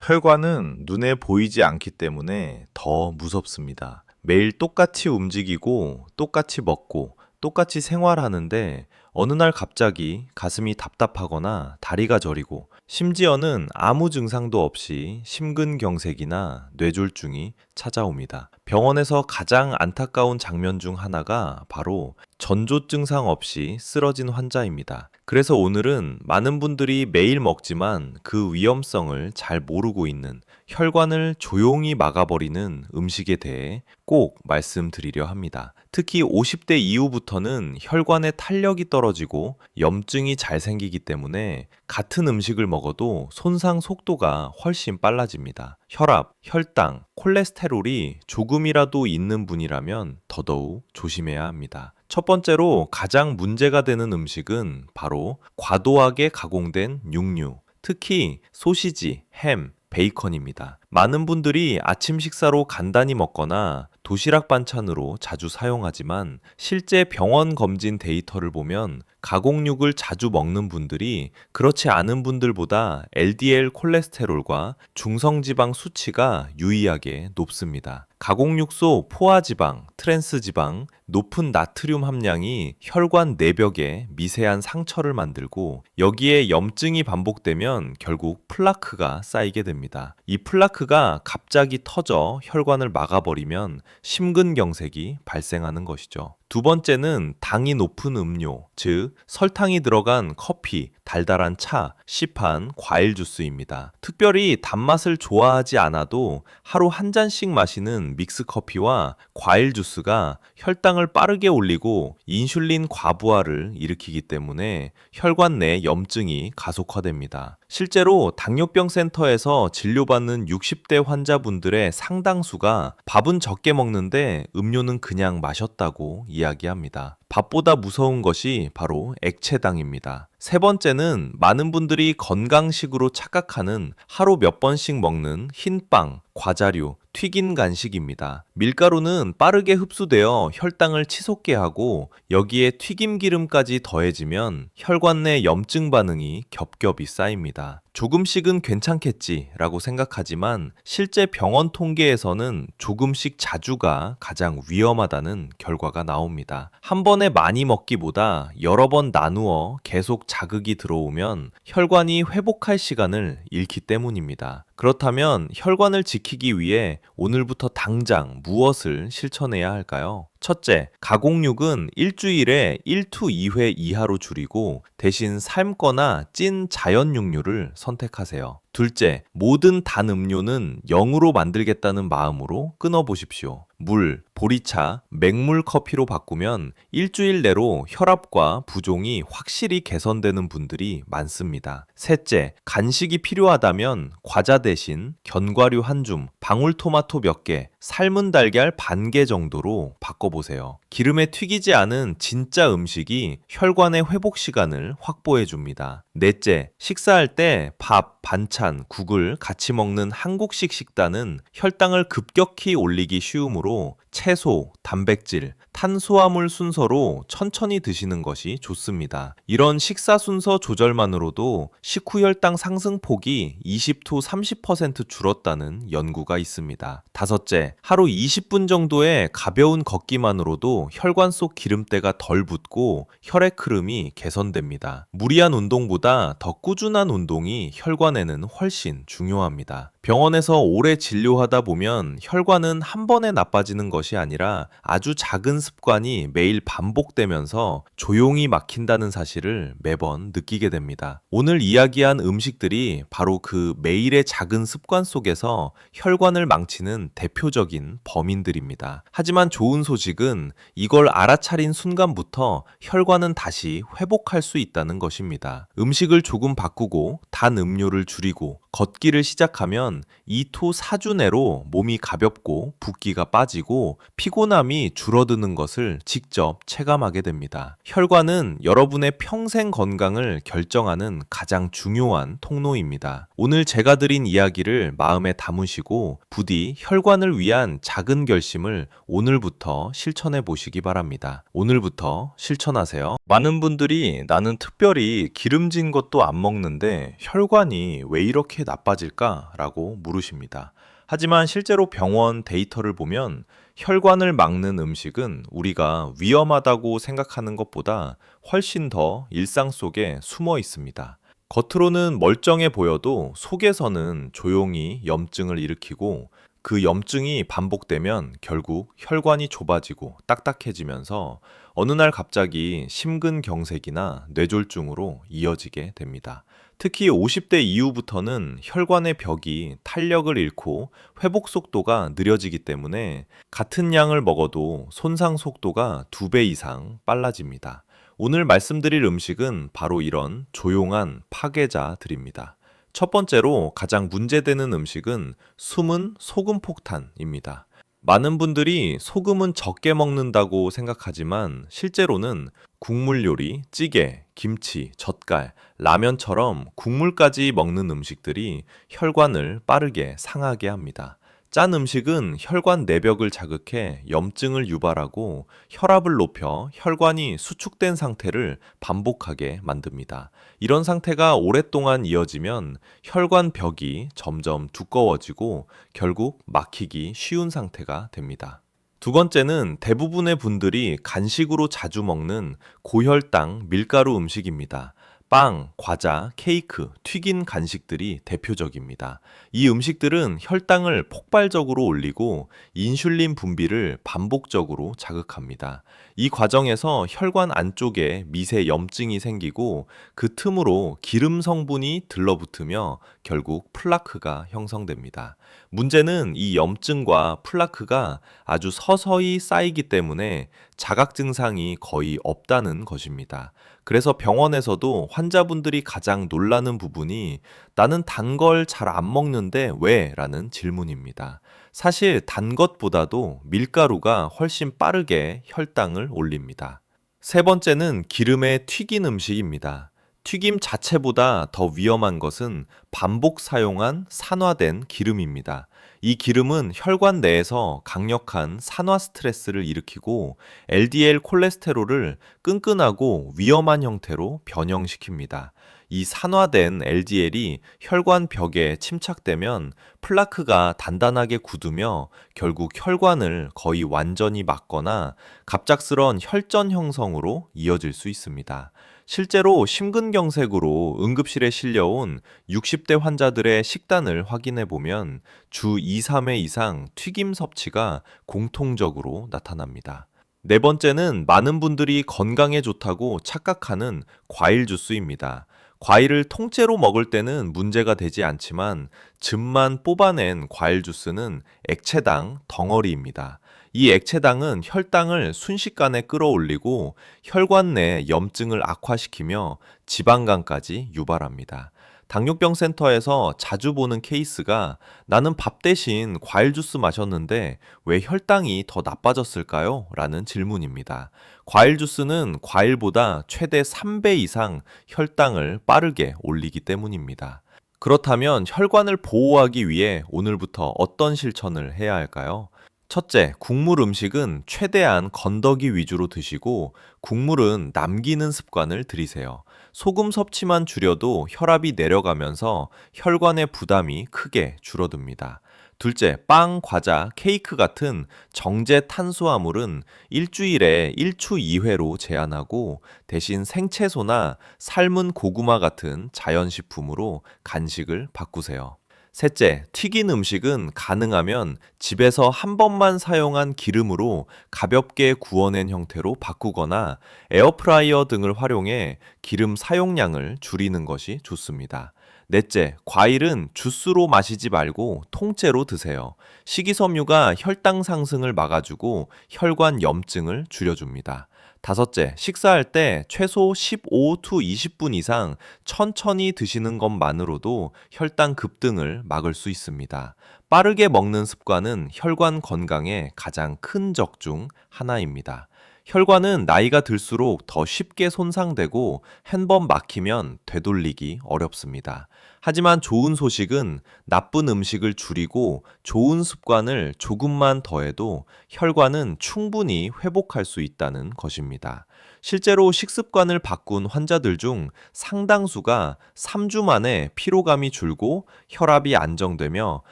혈관은 눈에 보이지 않기 때문에 더 무섭습니다. 매일 똑같이 움직이고, 똑같이 먹고, 똑같이 생활하는데 어느 날 갑자기 가슴이 답답하거나 다리가 저리고, 심지어는 아무 증상도 없이 심근경색이나 뇌졸중이 찾아옵니다. 병원에서 가장 안타까운 장면 중 하나가 바로 전조 증상 없이 쓰러진 환자입니다. 그래서 오늘은 많은 분들이 매일 먹지만 그 위험성을 잘 모르고 있는 혈관을 조용히 막아버리는 음식에 대해 꼭 말씀드리려 합니다. 특히 50대 이후부터는 혈관의 탄력이 떨어지고 염증이 잘 생기기 때문에 같은 음식을 먹어도 손상 속도가 훨씬 빨라집니다. 혈압, 혈당, 콜레스테롤이 조금이라도 있는 분이라면 더더욱 조심해야 합니다. 첫 번째로 가장 문제가 되는 음식은 바로 과도하게 가공된 육류, 특히 소시지, 햄, 베이컨입니다. 많은 분들이 아침 식사로 간단히 먹거나 도시락 반찬으로 자주 사용하지만 실제 병원 검진 데이터를 보면 가공육을 자주 먹는 분들이 그렇지 않은 분들보다 LDL 콜레스테롤과 중성지방 수치가 유의하게 높습니다. 가공육소 포화지방, 트랜스지방, 높은 나트륨 함량이 혈관 내벽에 미세한 상처를 만들고 여기에 염증이 반복되면 결국 플라크가 쌓이게 됩니다. 이 플라크가 갑자기 터져 혈관을 막아버리면 심근경색이 발생하는 것이죠. 두 번째는 당이 높은 음료, 즉 설탕이 들어간 커피, 달달한 차, 시판, 과일 주스입니다. 특별히 단맛을 좋아하지 않아도 하루 한 잔씩 마시는 믹스커피와 과일 주스가 혈당을 빠르게 올리고 인슐린 과부하를 일으키기 때문에 혈관 내 염증이 가속화됩니다. 실제로 당뇨병 센터에서 진료받는 60대 환자분들의 상당수가 밥은 적게 먹는데 음료는 그냥 마셨다고 이야기합니다. 밥보다 무서운 것이 바로 액체당입니다. 세 번째는 많은 분들이 건강식으로 착각하는 하루 몇 번씩 먹는 흰빵, 과자류, 튀긴 간식입니다. 밀가루는 빠르게 흡수되어 혈당을 치솟게 하고 여기에 튀김 기름까지 더해지면 혈관 내 염증 반응이 겹겹이 쌓입니다. 조금씩은 괜찮겠지라고 생각하지만 실제 병원 통계에서는 조금씩 자주가 가장 위험하다는 결과가 나옵니다. 한 번에 많이 먹기보다 여러 번 나누어 계속 자극이 들어오면 혈관이 회복할 시간을 잃기 때문입니다. 그렇다면 혈관을 지키기 위해 오늘부터 당장 무엇을 실천해야 할까요? 첫째, 가공육은 일주일에 1to 2회 이하로 줄이고 대신 삶거나 찐 자연 육류를 선택하세요. 둘째, 모든 단 음료는 0으로 만들겠다는 마음으로 끊어보십시오. 물, 보리차, 맹물 커피로 바꾸면 일주일 내로 혈압과 부종이 확실히 개선되는 분들이 많습니다. 셋째, 간식이 필요하다면 과자 대신 견과류 한 줌, 방울토마토 몇 개, 삶은 달걀 반 개 정도로 바꿔보세요. 기름에 튀기지 않은 진짜 음식이 혈관의 회복 시간을 확보해 줍니다. 넷째, 식사할 때 밥, 반찬, 국을 같이 먹는 한국식 식단은 혈당을 급격히 올리기 쉬우므로 채소, 단백질, 탄수화물 순서로 천천히 드시는 것이 좋습니다. 이런 식사 순서 조절만으로도 식후 혈당 상승폭이 20-30% 줄었다는 연구가 있습니다. 다섯째, 하루 20분 정도의 가벼운 걷기만으로도 혈관 속 기름때가 덜 붙고 혈액 흐름이 개선됩니다. 무리한 운동보다 더 꾸준한 운동이 혈관에는 훨씬 중요합니다. 병원에서 오래 진료하다 보면 혈관은 한 번에 나빠지는 것이 아니라 아주 작은 습관이 매일 반복되면서 조용히 막힌다는 사실을 매번 느끼게 됩니다. 오늘 이야기한 음식들이 바로 그 매일의 작은 습관 속에서 혈관을 망치는 대표적인 범인들입니다. 하지만 좋은 소식은 이걸 알아차린 순간부터 혈관은 다시 회복할 수 있다는 것입니다. 음식을 조금 바꾸고 단 음료를 줄이고 걷기를 시작하면 2to 4주 내로 몸이 가볍고 붓기가 빠지고 피곤함이 줄어드는 것을 직접 체감하게 됩니다. 혈관은 여러분의 평생 건강을 결정하는 가장 중요한 통로입니다. 오늘 제가 드린 이야기를 마음에 담으시고 부디 혈관을 위한 작은 결심을 오늘부터 실천해 보시기 바랍니다. 오늘부터 실천하세요. 많은 분들이 나는 특별히 기름진 것도 안 먹는데 혈관이 왜 이렇게 어떻게 나빠질까라고 물으십니다. 하지만 실제로 병원 데이터를 보면 혈관을 막는 음식은 우리가 위험하다고 생각하는 것보다 훨씬 더 일상 속에 숨어 있습니다. 겉으로는 멀쩡해 보여도 속에서는 조용히 염증을 일으키고 그 염증이 반복되면 결국 혈관이 좁아지고 딱딱해지면서 어느 날 갑자기 심근경색이나 뇌졸중으로 이어지게 됩니다. 특히 50대 이후부터는 혈관의 벽이 탄력을 잃고 회복 속도가 느려지기 때문에 같은 양을 먹어도 손상 속도가 2배 이상 빨라집니다. 오늘 말씀드릴 음식은 바로 이런 조용한 파괴자들입니다. 첫 번째로 가장 문제되는 음식은 숨은 소금 폭탄입니다. 많은 분들이 소금은 적게 먹는다고 생각하지만 실제로는 국물 요리, 찌개, 김치, 젓갈, 라면처럼 국물까지 먹는 음식들이 혈관을 빠르게 상하게 합니다. 짠 음식은 혈관 내벽을 자극해 염증을 유발하고 혈압을 높여 혈관이 수축된 상태를 반복하게 만듭니다. 이런 상태가 오랫동안 이어지면 혈관 벽이 점점 두꺼워지고 결국 막히기 쉬운 상태가 됩니다. 두 번째는 대부분의 분들이 간식으로 자주 먹는 고혈당 밀가루 음식입니다. 빵, 과자, 케이크, 튀긴 간식들이 대표적입니다. 이 음식들은 혈당을 폭발적으로 올리고 인슐린 분비를 반복적으로 자극합니다. 이 과정에서 혈관 안쪽에 미세 염증이 생기고 그 틈으로 기름 성분이 들러붙으며 결국 플라크가 형성됩니다. 문제는 이 염증과 플라크가 아주 서서히 쌓이기 때문에 자각 증상이 거의 없다는 것입니다. 그래서 병원에서도 환자분들이 가장 놀라는 부분이 나는 단 걸 잘 안 먹는데 왜? 라는 질문입니다. 사실 단 것보다도 밀가루가 훨씬 빠르게 혈당을 올립니다. 세 번째는 기름에 튀긴 음식입니다. 튀김 자체보다 더 위험한 것은 반복 사용한 산화된 기름입니다. 이 기름은 혈관 내에서 강력한 산화 스트레스를 일으키고 LDL 콜레스테롤을 끈끈하고 위험한 형태로 변형시킵니다. 이 산화된 LDL이 혈관 벽에 침착되면 플라크가 단단하게 굳으며 결국 혈관을 거의 완전히 막거나 갑작스런 혈전 형성으로 이어질 수 있습니다. 실제로 심근경색으로 응급실에 실려온 60대 환자들의 식단을 확인해 보면 주 2, 3회 이상 튀김 섭취가 공통적으로 나타납니다. 네 번째는 많은 분들이 건강에 좋다고 착각하는 과일 주스입니다. 과일을 통째로 먹을 때는 문제가 되지 않지만 즙만 뽑아낸 과일 주스는 액체당 덩어리입니다. 이 액체당은 혈당을 순식간에 끌어올리고 혈관 내 염증을 악화시키며 지방간까지 유발합니다. 당뇨병 센터에서 자주 보는 케이스가 나는 밥 대신 과일 주스 마셨는데 왜 혈당이 더 나빠졌을까요? 라는 질문입니다. 과일 주스는 과일보다 최대 3배 이상 혈당을 빠르게 올리기 때문입니다. 그렇다면 혈관을 보호하기 위해 오늘부터 어떤 실천을 해야 할까요? 첫째, 국물 음식은 최대한 건더기 위주로 드시고 국물은 남기는 습관을 들이세요. 소금 섭취만 줄여도 혈압이 내려가면서 혈관의 부담이 크게 줄어듭니다. 둘째, 빵, 과자, 케이크 같은 정제 탄수화물은 일주일에 1추 2회로 제한하고 대신 생채소나 삶은 고구마 같은 자연식품으로 간식을 바꾸세요. 셋째, 튀긴 음식은 가능하면 집에서 한 번만 사용한 기름으로 가볍게 구워낸 형태로 바꾸거나 에어프라이어 등을 활용해 기름 사용량을 줄이는 것이 좋습니다. 넷째, 과일은 주스로 마시지 말고 통째로 드세요. 식이섬유가 혈당 상승을 막아주고 혈관 염증을 줄여줍니다. 다섯째, 식사할 때 최소 15to 20분 이상 천천히 드시는 것만으로도 혈당 급등을 막을 수 있습니다. 빠르게 먹는 습관은 혈관 건강에 가장 큰 적 중 하나입니다. 혈관은 나이가 들수록 더 쉽게 손상되고 한 번 막히면 되돌리기 어렵습니다. 하지만 좋은 소식은 나쁜 음식을 줄이고 좋은 습관을 조금만 더해도 혈관은 충분히 회복할 수 있다는 것입니다. 실제로 식습관을 바꾼 환자들 중 상당수가 3주 만에 피로감이 줄고 혈압이 안정되며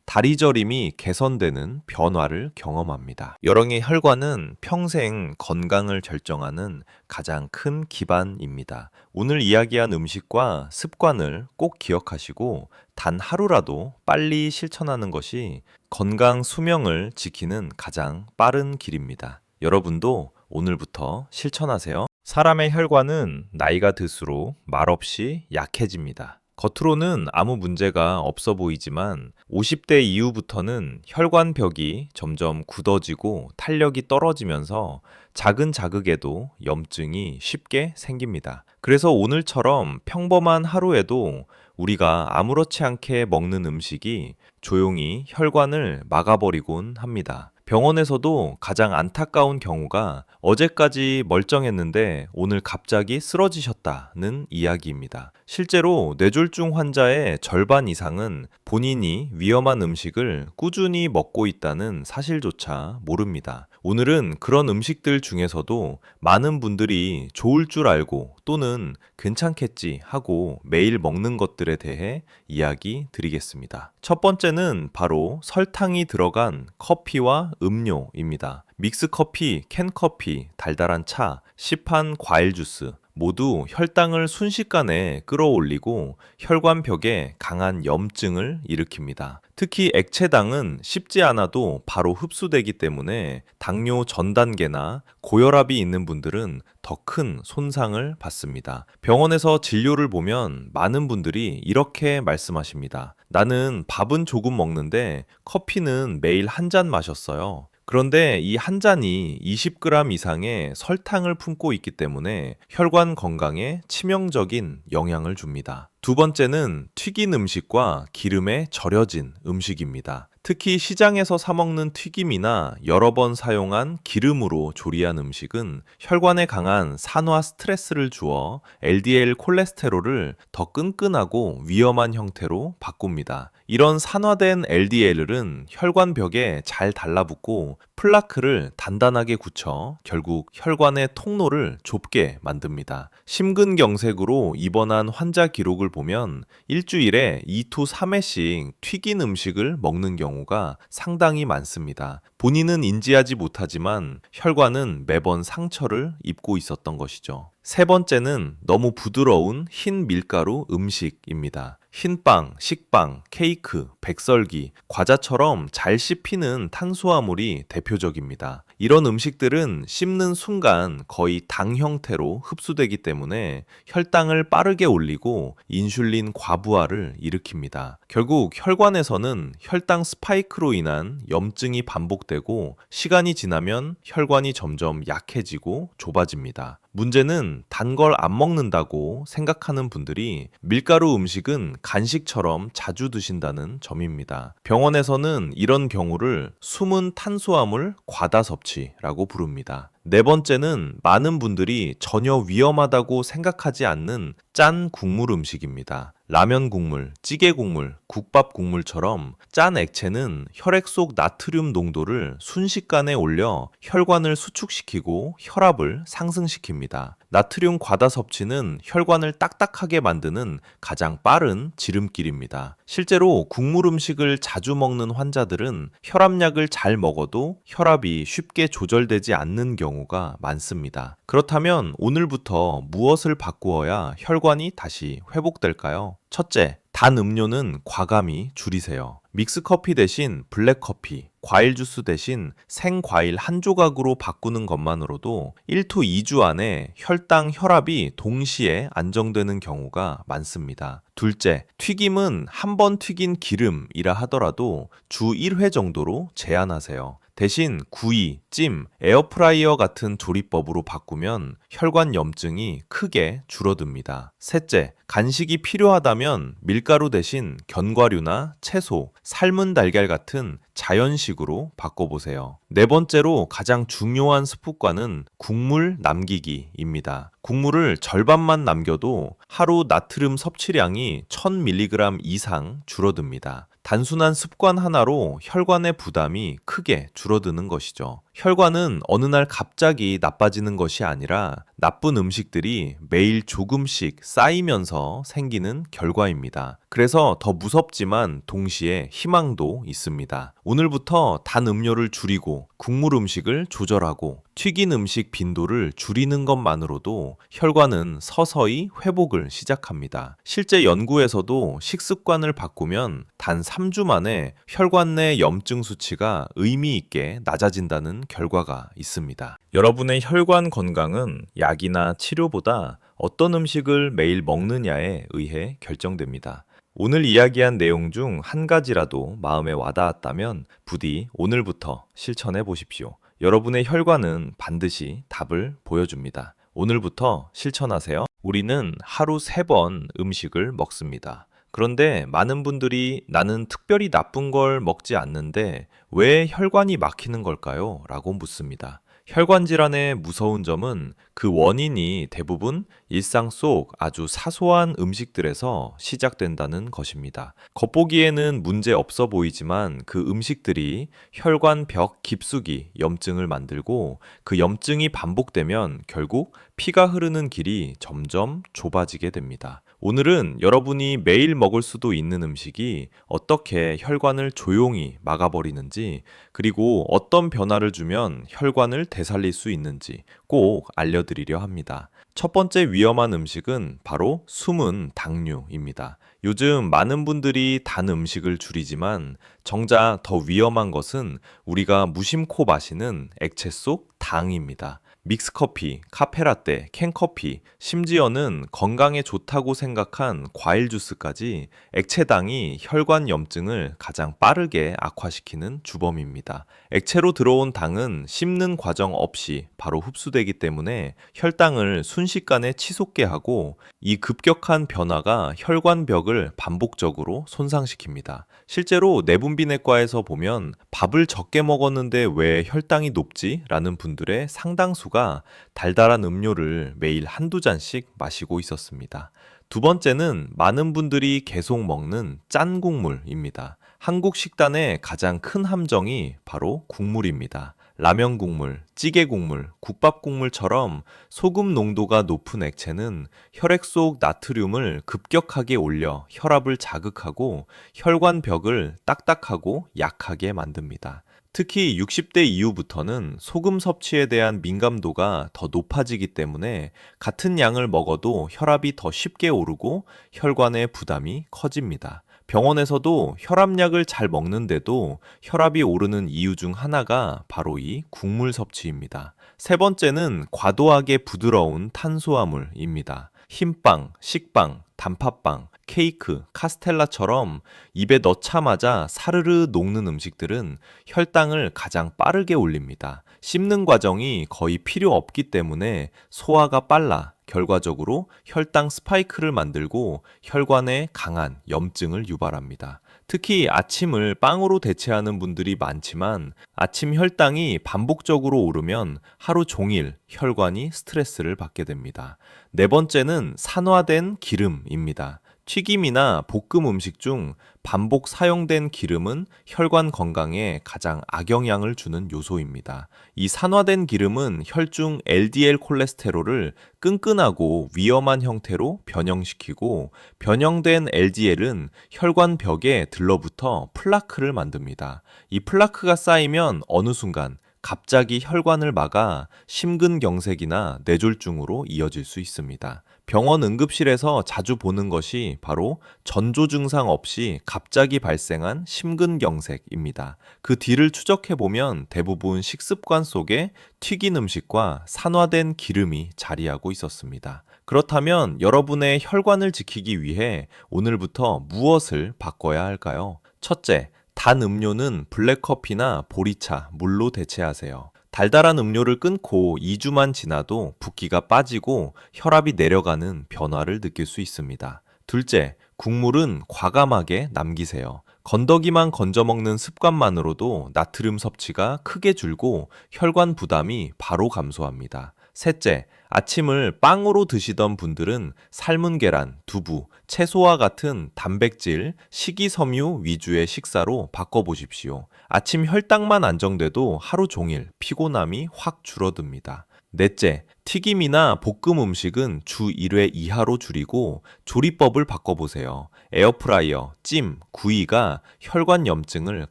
다리 저림이 개선되는 변화를 경험합니다. 여령의 혈관은 평생 건강을 결정하는 가장 큰 기반입니다. 오늘 이야기한 음식과 습관을 꼭 기억하시고 단 하루라도 빨리 실천하는 것이 건강 수명을 지키는 가장 빠른 길입니다. 여러분도 오늘부터 실천하세요. 사람의 혈관은 나이가 들수록 말없이 약해집니다. 겉으로는 아무 문제가 없어 보이지만 50대 이후부터는 혈관벽이 점점 굳어지고 탄력이 떨어지면서 작은 자극에도 염증이 쉽게 생깁니다. 그래서 오늘처럼 평범한 하루에도 우리가 아무렇지 않게 먹는 음식이 조용히 혈관을 막아버리곤 합니다. 병원에서도 가장 안타까운 경우가 어제까지 멀쩡했는데 오늘 갑자기 쓰러지셨다는 이야기입니다. 실제로 뇌졸중 환자의 절반 이상은 본인이 위험한 음식을 꾸준히 먹고 있다는 사실조차 모릅니다. 오늘은 그런 음식들 중에서도 많은 분들이 좋을 줄 알고 또는 괜찮겠지 하고 매일 먹는 것들에 대해 이야기 드리겠습니다. 첫 번째는 바로 설탕이 들어간 커피와 음료입니다. 믹스커피, 캔커피, 달달한 차, 시판 과일 주스 모두 혈당을 순식간에 끌어올리고 혈관벽에 강한 염증을 일으킵니다. 특히 액체당은 씹지 않아도 바로 흡수되기 때문에 당뇨 전 단계나 고혈압이 있는 분들은 더 큰 손상을 받습니다. 병원에서 진료를 보면 많은 분들이 이렇게 말씀하십니다. 나는 밥은 조금 먹는데 커피는 매일 한 잔 마셨어요. 그런데 이 한 잔이 20g 이상의 설탕을 품고 있기 때문에 혈관 건강에 치명적인 영향을 줍니다. 두 번째는 튀긴 음식과 기름에 절여진 음식입니다. 특히 시장에서 사 먹는 튀김이나 여러 번 사용한 기름으로 조리한 음식은 혈관에 강한 산화 스트레스를 주어 LDL 콜레스테롤을 더 끈끈하고 위험한 형태로 바꿉니다. 이런 산화된 LDL은 혈관벽에 잘 달라붙고 플라크를 단단하게 굳혀 결국 혈관의 통로를 좁게 만듭니다. 심근경색으로 입원한 환자 기록을 보면 일주일에 2~3회씩 튀긴 음식을 먹는 경우가 상당히 많습니다. 본인은 인지하지 못하지만 혈관은 매번 상처를 입고 있었던 것이죠. 세 번째는 너무 부드러운 흰 밀가루 음식입니다. 흰빵, 식빵, 케이크, 백설기, 과자처럼 잘 씹히는 탄수화물이 대표적입니다. 이런 음식들은 씹는 순간 거의 당 형태로 흡수되기 때문에 혈당을 빠르게 올리고 인슐린 과부하를 일으킵니다. 결국 혈관에서는 혈당 스파이크로 인한 염증이 반복되고 시간이 지나면 혈관이 점점 약해지고 좁아집니다. 문제는 단 걸 안 먹는다고 생각하는 분들이 밀가루 음식은 간식처럼 자주 드신다는 점입니다. 병원에서는 이런 경우를 숨은 탄수화물 과다 섭취라고 부릅니다. 네 번째는 많은 분들이 전혀 위험하다고 생각하지 않는 짠 국물 음식입니다. 라면 국물, 찌개 국물, 국밥 국물처럼 짠 액체는 혈액 속 나트륨 농도를 순식간에 올려 혈관을 수축시키고 혈압을 상승시킵니다. 나트륨 과다 섭취는 혈관을 딱딱하게 만드는 가장 빠른 지름길입니다. 실제로 국물 음식을 자주 먹는 환자들은 혈압약을 잘 먹어도 혈압이 쉽게 조절되지 않는 경우가 많습니다. 그렇다면 오늘부터 무엇을 바꾸어야 혈관이 다시 회복될까요? 첫째, 단 음료는 과감히 줄이세요. 믹스커피 대신 블랙커피, 과일 주스 대신 생과일 한 조각으로 바꾸는 것만으로도 1~2주 안에 혈당, 혈압이 동시에 안정되는 경우가 많습니다. 둘째, 튀김은 한 번 튀긴 기름이라 하더라도 주 1회 정도로 제한하세요. 대신 구이, 찜, 에어프라이어 같은 조리법으로 바꾸면 혈관 염증이 크게 줄어듭니다. 셋째, 간식이 필요하다면 밀가루 대신 견과류나 채소, 삶은 달걀 같은 자연식으로 바꿔보세요. 네 번째로 가장 중요한 습관은 국물 남기기입니다. 국물을 절반만 남겨도 하루 나트륨 섭취량이 1000mg 이상 줄어듭니다. 단순한 습관 하나로 혈관의 부담이 크게 줄어드는 것이죠. 혈관은 어느 날 갑자기 나빠지는 것이 아니라 나쁜 음식들이 매일 조금씩 쌓이면서 생기는 결과입니다. 그래서 더 무섭지만 동시에 희망도 있습니다. 오늘부터 단 음료를 줄이고 국물 음식을 조절하고 튀긴 음식 빈도를 줄이는 것만으로도 혈관은 서서히 회복을 시작합니다. 실제 연구에서도 식습관을 바꾸면 단 3주 만에 혈관 내 염증 수치가 의미 있게 낮아진다는 결과가 있습니다. 여러분의 혈관 건강은 약이나 치료보다 어떤 음식을 매일 먹느냐에 의해 결정됩니다. 오늘 이야기한 내용 중 한 가지라도 마음에 와닿았다면 부디 오늘부터 실천해 보십시오. 여러분의 혈관은 반드시 답을 보여줍니다. 오늘부터 실천하세요. 우리는 하루 3번 음식을 먹습니다. 그런데 많은 분들이 나는 특별히 나쁜 걸 먹지 않는데 왜 혈관이 막히는 걸까요? 라고 묻습니다. 혈관 질환의 무서운 점은 그 원인이 대부분 일상 속 아주 사소한 음식들에서 시작된다는 것입니다. 겉보기에는 문제 없어 보이지만 그 음식들이 혈관 벽 깊숙이 염증을 만들고 그 염증이 반복되면 결국 피가 흐르는 길이 점점 좁아지게 됩니다. 오늘은 여러분이 매일 먹을 수도 있는 음식이 어떻게 혈관을 조용히 막아버리는지, 그리고 어떤 변화를 주면 혈관을 되살릴 수 있는지 꼭 알려드리려 합니다. 첫 번째 위험한 음식은 바로 숨은 당류입니다. 요즘 많은 분들이 단 음식을 줄이지만 정작 더 위험한 것은 우리가 무심코 마시는 액체 속 당입니다. 믹스커피, 카페라떼, 캔커피, 심지어는 건강에 좋다고 생각한 과일 주스까지 액체당이 혈관 염증을 가장 빠르게 악화시키는 주범입니다. 액체로 들어온 당은 씹는 과정 없이 바로 흡수되기 때문에 혈당을 순식간에 치솟게 하고 이 급격한 변화가 혈관벽을 반복적으로 손상시킵니다. 실제로 내분비내과에서 보면 밥을 적게 먹었는데 왜 혈당이 높지? 라는 분들의 상당수가 달달한 음료를 매일 한두 잔씩 마시고 있었습니다. 두 번째는 많은 분들이 계속 먹는 짠 국물입니다. 한국 식단의 가장 큰 함정이 바로 국물입니다. 라면 국물, 찌개 국물, 국밥 국물처럼 소금 농도가 높은 액체는 혈액 속 나트륨을 급격하게 올려 혈압을 자극하고 혈관 벽을 딱딱하고 약하게 만듭니다. 특히 60대 이후부터는 소금 섭취에 대한 민감도가 더 높아지기 때문에 같은 양을 먹어도 혈압이 더 쉽게 오르고 혈관의 부담이 커집니다. 병원에서도 혈압약을 잘 먹는데도 혈압이 오르는 이유 중 하나가 바로 이 국물 섭취입니다. 세 번째는 과도하게 부드러운 탄수화물입니다. 흰빵, 식빵, 단팥빵, 케이크, 카스텔라처럼 입에 넣자마자 사르르 녹는 음식들은 혈당을 가장 빠르게 올립니다. 씹는 과정이 거의 필요 없기 때문에 소화가 빨라 결과적으로 혈당 스파이크를 만들고 혈관에 강한 염증을 유발합니다. 특히 아침을 빵으로 대체하는 분들이 많지만 아침 혈당이 반복적으로 오르면 하루 종일 혈관이 스트레스를 받게 됩니다. 네 번째는 산화된 기름입니다. 튀김이나 볶음 음식 중 반복 사용된 기름은 혈관 건강에 가장 악영향을 주는 요소입니다. 이 산화된 기름은 혈중 LDL 콜레스테롤을 끈끈하고 위험한 형태로 변형시키고 변형된 LDL은 혈관 벽에 들러붙어 플라크를 만듭니다. 이 플라크가 쌓이면 어느 순간 갑자기 혈관을 막아 심근경색이나 뇌졸중으로 이어질 수 있습니다. 병원 응급실에서 자주 보는 것이 바로 전조 증상 없이 갑자기 발생한 심근경색입니다. 그 뒤를 추적해보면 대부분 식습관 속에 튀긴 음식과 산화된 기름이 자리하고 있었습니다. 그렇다면 여러분의 혈관을 지키기 위해 오늘부터 무엇을 바꿔야 할까요? 첫째, 단 음료는 블랙커피나 보리차, 물로 대체하세요. 달달한 음료를 끊고 2주만 지나도 붓기가 빠지고 혈압이 내려가는 변화를 느낄 수 있습니다. 둘째, 국물은 과감하게 남기세요. 건더기만 건져 먹는 습관만으로도 나트륨 섭취가 크게 줄고 혈관 부담이 바로 감소합니다. 셋째, 아침을 빵으로 드시던 분들은 삶은 계란, 두부, 채소와 같은 단백질, 식이섬유 위주의 식사로 바꿔보십시오. 아침 혈당만 안정돼도 하루 종일 피곤함이 확 줄어듭니다. 넷째, 튀김이나 볶음 음식은 주 1회 이하로 줄이고 조리법을 바꿔보세요. 에어프라이어, 찜, 구이가 혈관 염증을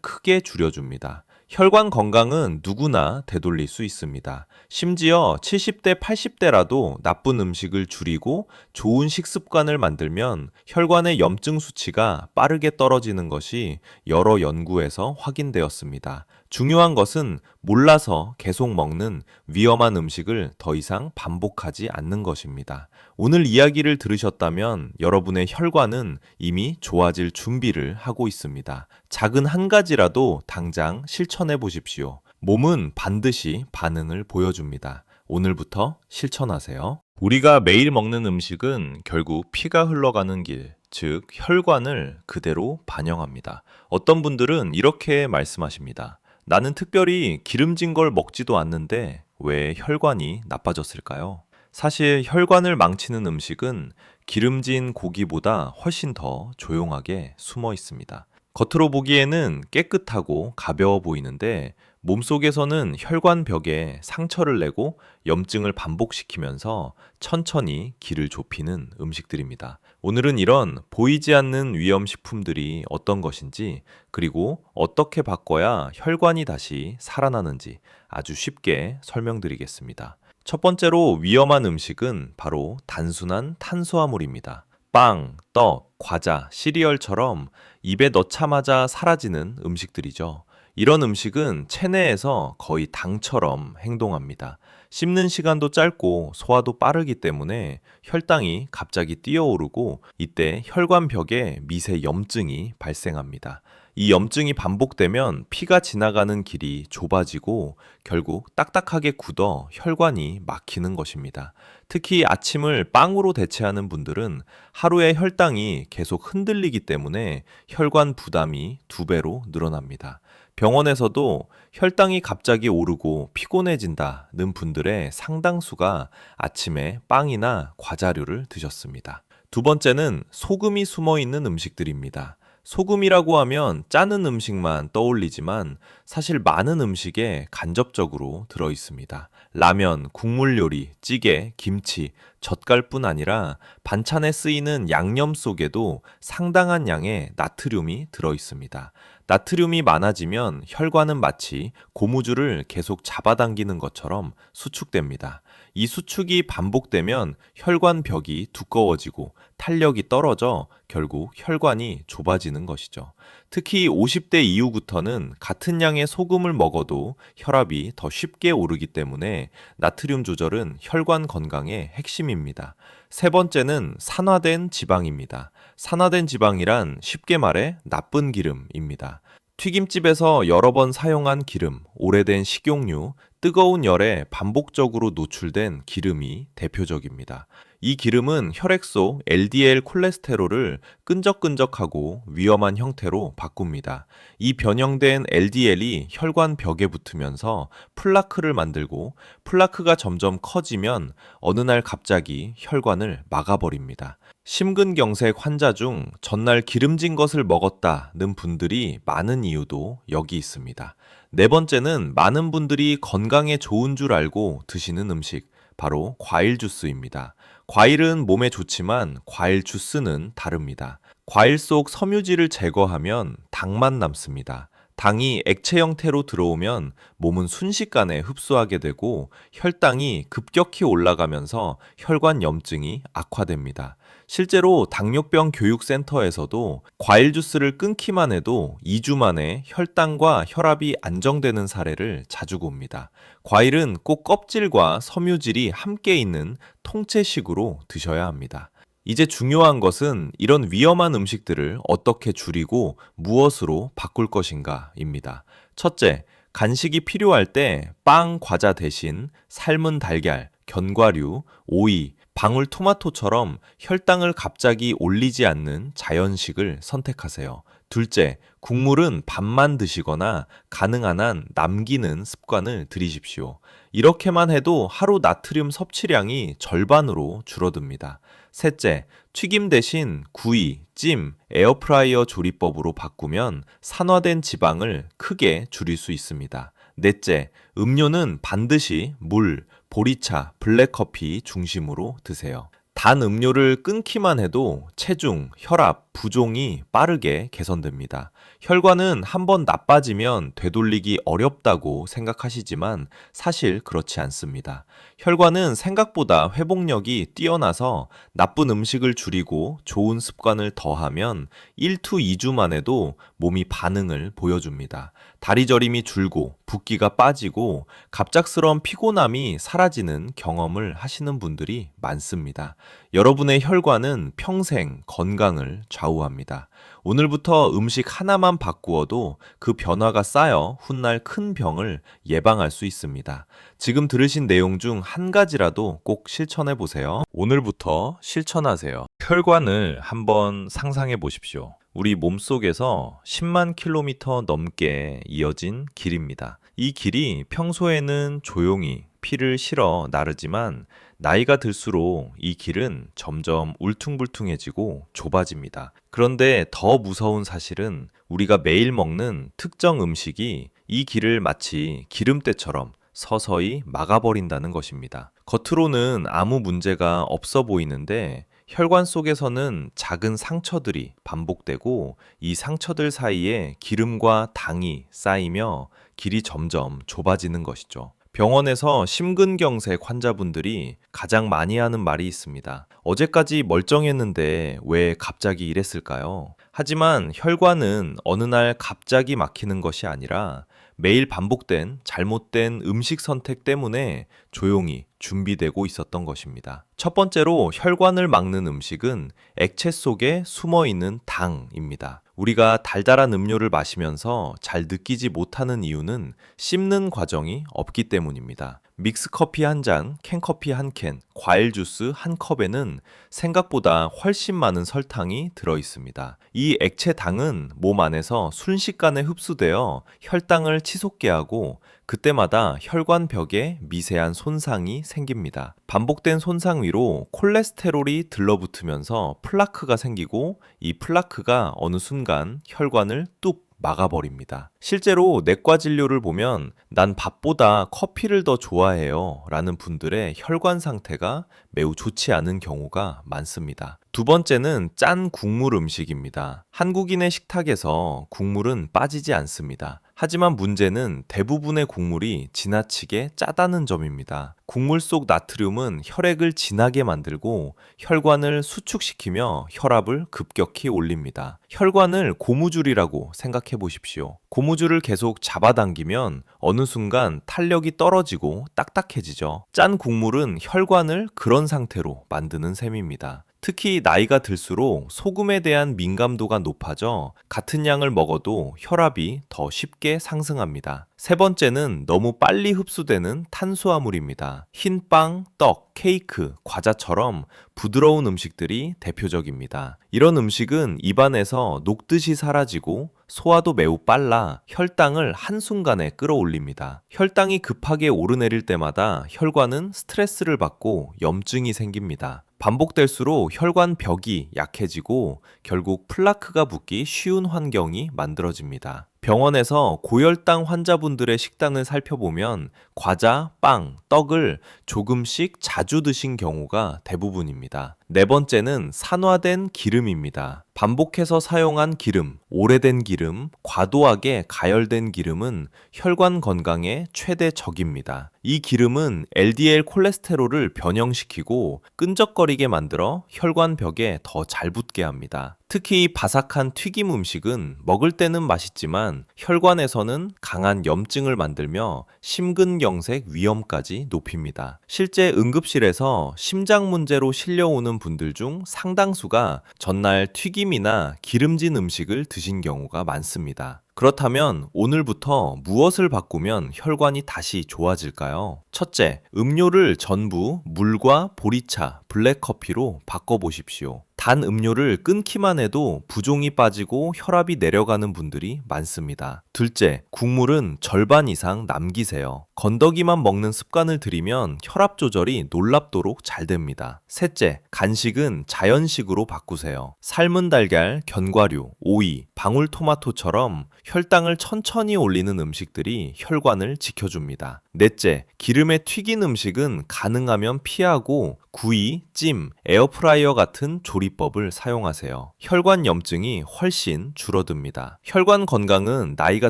크게 줄여줍니다. 혈관 건강은 누구나 되돌릴 수 있습니다. 심지어 70대, 80대라도 나쁜 음식을 줄이고 좋은 식습관을 만들면 혈관의 염증 수치가 빠르게 떨어지는 것이 여러 연구에서 확인되었습니다. 중요한 것은 몰라서 계속 먹는 위험한 음식을 더 이상 반복하지 않는 것입니다. 오늘 이야기를 들으셨다면 여러분의 혈관은 이미 좋아질 준비를 하고 있습니다. 작은 한 가지라도 당장 실천해 보십시오. 몸은 반드시 반응을 보여줍니다. 오늘부터 실천하세요. 우리가 매일 먹는 음식은 결국 피가 흘러가는 길, 즉 혈관을 그대로 반영합니다. 어떤 분들은 이렇게 말씀하십니다. 나는 특별히 기름진 걸 먹지도 않는데 왜 혈관이 나빠졌을까요? 사실 혈관을 망치는 음식은 기름진 고기보다 훨씬 더 조용하게 숨어 있습니다. 겉으로 보기에는 깨끗하고 가벼워 보이는데 몸속에서는 혈관 벽에 상처를 내고 염증을 반복시키면서 천천히 길을 좁히는 음식들입니다. 오늘은 이런 보이지 않는 위험식품들이 어떤 것인지, 그리고 어떻게 바꿔야 혈관이 다시 살아나는지 아주 쉽게 설명드리겠습니다. 첫 번째로 위험한 음식은 바로 단순한 탄수화물입니다. 빵, 떡, 과자, 시리얼처럼 입에 넣자마자 사라지는 음식들이죠. 이런 음식은 체내에서 거의 당처럼 행동합니다. 씹는 시간도 짧고 소화도 빠르기 때문에 혈당이 갑자기 뛰어오르고 이때 혈관 벽에 미세 염증이 발생합니다. 이 염증이 반복되면 피가 지나가는 길이 좁아지고 결국 딱딱하게 굳어 혈관이 막히는 것입니다. 특히 아침을 빵으로 대체하는 분들은 하루에 혈당이 계속 흔들리기 때문에 혈관 부담이 2배로 늘어납니다. 병원에서도 혈당이 갑자기 오르고 피곤해진다는 분들의 상당수가 아침에 빵이나 과자류를 드셨습니다. 두 번째는 소금이 숨어 있는 음식들입니다. 소금이라고 하면 짜는 음식만 떠올리지만 사실 많은 음식에 간접적으로 들어 있습니다. 라면, 국물 요리, 찌개, 김치, 젓갈뿐 아니라 반찬에 쓰이는 양념 속에도 상당한 양의 나트륨이 들어 있습니다. 나트륨이 많아지면 혈관은 마치 고무줄을 계속 잡아당기는 것처럼 수축됩니다. 이 수축이 반복되면 혈관 벽이 두꺼워지고 탄력이 떨어져 결국 혈관이 좁아지는 것이죠. 특히 50대 이후부터는 같은 양의 소금을 먹어도 혈압이 더 쉽게 오르기 때문에 나트륨 조절은 혈관 건강의 핵심입니다. 세 번째는 산화된 지방입니다. 산화된 지방이란 쉽게 말해 나쁜 기름입니다. 튀김집에서 여러 번 사용한 기름, 오래된 식용유, 뜨거운 열에 반복적으로 노출된 기름이 대표적입니다. 이 기름은 혈액 속 LDL 콜레스테롤을 끈적끈적하고 위험한 형태로 바꿉니다. 이 변형된 LDL이 혈관 벽에 붙으면서 플라크를 만들고 플라크가 점점 커지면 어느 날 갑자기 혈관을 막아버립니다. 심근경색 환자 중 전날 기름진 것을 먹었다는 분들이 많은 이유도 여기 있습니다. 네 번째는 많은 분들이 건강에 좋은 줄 알고 드시는 음식, 바로 과일 주스입니다. 과일은 몸에 좋지만 과일 주스는 다릅니다. 과일 속 섬유질을 제거하면 당만 남습니다. 당이 액체 형태로 들어오면 몸은 순식간에 흡수하게 되고 혈당이 급격히 올라가면서 혈관 염증이 악화됩니다. 실제로 당뇨병 교육센터에서도 과일 주스를 끊기만 해도 2주 만에 혈당과 혈압이 안정되는 사례를 자주 봅니다. 과일은 꼭 껍질과 섬유질이 함께 있는 통째식으로 드셔야 합니다. 이제 중요한 것은 이런 위험한 음식들을 어떻게 줄이고 무엇으로 바꿀 것인가입니다. 첫째, 간식이 필요할 때 빵, 과자 대신 삶은 달걀, 견과류, 오이, 방울토마토처럼 혈당을 갑자기 올리지 않는 자연식을 선택하세요. 둘째, 국물은 밥만 드시거나 가능한 한 남기는 습관을 들이십시오. 이렇게만 해도 하루 나트륨 섭취량이 절반으로 줄어듭니다. 셋째, 튀김 대신 구이, 찜, 에어프라이어 조리법으로 바꾸면 산화된 지방을 크게 줄일 수 있습니다. 넷째, 음료는 반드시 물, 보리차, 블랙커피 중심으로 드세요. 단 음료를 끊기만 해도 체중, 혈압, 부종이 빠르게 개선됩니다. 혈관은 한번 나빠지면 되돌리기 어렵다고 생각하시지만 사실 그렇지 않습니다. 혈관은 생각보다 회복력이 뛰어나서 나쁜 음식을 줄이고 좋은 습관을 더하면 1to 2주 만에도 몸이 반응을 보여줍니다. 다리 저림이 줄고 붓기가 빠지고 갑작스러운 피곤함이 사라지는 경험을 하시는 분들이 많습니다. 여러분의 혈관은 평생 건강을 좌우합니다. 오늘부터 음식 하나만 바꾸어도 그 변화가 쌓여 훗날 큰 병을 예방할 수 있습니다. 지금 들으신 내용 중 한 가지라도 꼭 실천해 보세요. 오늘부터 실천하세요. 혈관을 한번 상상해 보십시오. 우리 몸속에서 10만 킬로미터 넘게 이어진 길입니다. 이 길이 평소에는 조용히 피를 실어 나르지만 나이가 들수록 이 길은 점점 울퉁불퉁해지고 좁아집니다. 그런데 더 무서운 사실은 우리가 매일 먹는 특정 음식이 이 길을 마치 기름때처럼 서서히 막아버린다는 것입니다. 겉으로는 아무 문제가 없어 보이는데 혈관 속에서는 작은 상처들이 반복되고 이 상처들 사이에 기름과 당이 쌓이며 길이 점점 좁아지는 것이죠. 병원에서 심근경색 환자분들이 가장 많이 하는 말이 있습니다. 어제까지 멀쩡했는데 왜 갑자기 이랬을까요? 하지만 혈관은 어느 날 갑자기 막히는 것이 아니라 매일 반복된 잘못된 음식 선택 때문에 조용히 준비되고 있었던 것입니다. 첫 번째로 혈관을 막는 음식은 액체 속에 숨어 있는 당입니다. 우리가 달달한 음료를 마시면서 잘 느끼지 못하는 이유는 씹는 과정이 없기 때문입니다. 믹스커피 한 잔, 캔커피 한 캔, 과일 주스 한 컵에는 생각보다 훨씬 많은 설탕이 들어 있습니다. 이 액체 당은 몸 안에서 순식간에 흡수되어 혈당을 치솟게 하고 그때마다 혈관 벽에 미세한 손상이 생깁니다. 반복된 손상 위로 콜레스테롤이 들러붙으면서 플라크가 생기고 이 플라크가 어느 순간 혈관을 뚝 막아버립니다. 실제로 내과 진료를 보면 난 밥보다 커피를 더 좋아해요 라는 분들의 혈관 상태가 매우 좋지 않은 경우가 많습니다. 두 번째는 짠 국물 음식입니다. 한국인의 식탁에서 국물은 빠지지 않습니다. 하지만 문제는 대부분의 국물이 지나치게 짜다는 점입니다. 국물 속 나트륨은 혈액을 진하게 만들고 혈관을 수축시키며 혈압을 급격히 올립니다. 혈관을 고무줄이라고 생각해 보십시오. 고무줄을 계속 잡아당기면 어느 순간 탄력이 떨어지고 딱딱해지죠. 짠 국물은 혈관을 그런 상태로 만드는 셈입니다. 특히 나이가 들수록 소금에 대한 민감도가 높아져 같은 양을 먹어도 혈압이 더 쉽게 상승합니다. 세 번째는 너무 빨리 흡수되는 탄수화물입니다. 흰 빵, 떡, 케이크, 과자처럼 부드러운 음식들이 대표적입니다. 이런 음식은 입안에서 녹듯이 사라지고 소화도 매우 빨라 혈당을 한순간에 끌어올립니다. 혈당이 급하게 오르내릴 때마다 혈관은 스트레스를 받고 염증이 생깁니다. 반복될수록 혈관 벽이 약해지고 결국 플라크가 붙기 쉬운 환경이 만들어집니다. 병원에서 고혈당 환자분들의 식단을 살펴보면 과자, 빵, 떡을 조금씩 자주 드신 경우가 대부분입니다. 네 번째는 산화된 기름입니다. 반복해서 사용한 기름, 오래된 기름, 과도하게 가열된 기름은 혈관 건강의 최대 적입니다. 이 기름은 LDL 콜레스테롤을 변형시키고 끈적거리게 만들어 혈관 벽에 더 잘 붙게 합니다. 특히 바삭한 튀김 음식은 먹을 때는 맛있지만 혈관에서는 강한 염증을 만들며 심근경색 위험까지 높입니다. 실제 응급실에서 심장 문제로 실려오는 분들 중 상당수가 전날 튀김이나 기름진 음식을 드신 경우가 많습니다. 그렇다면 오늘부터 무엇을 바꾸면 혈관이 다시 좋아질까요? 첫째, 음료를 전부 물과 보리차, 블랙커피로 바꿔보십시오. 단 음료를 끊기만 해도 부종이 빠지고 혈압이 내려가는 분들이 많습니다. 둘째, 국물은 절반 이상 남기세요. 건더기만 먹는 습관을 들이면 혈압 조절이 놀랍도록 잘 됩니다. 셋째, 간식은 자연식으로 바꾸세요. 삶은 달걀, 견과류, 오이, 방울토마토처럼 혈당을 천천히 올리는 음식들이 혈관을 지켜줍니다. 넷째, 기름에 튀긴 음식은 가능하면 피하고 구이, 찜, 에어프라이어 같은 조리법을 사용하세요. 혈관 염증이 훨씬 줄어듭니다. 혈관 건강은 나이가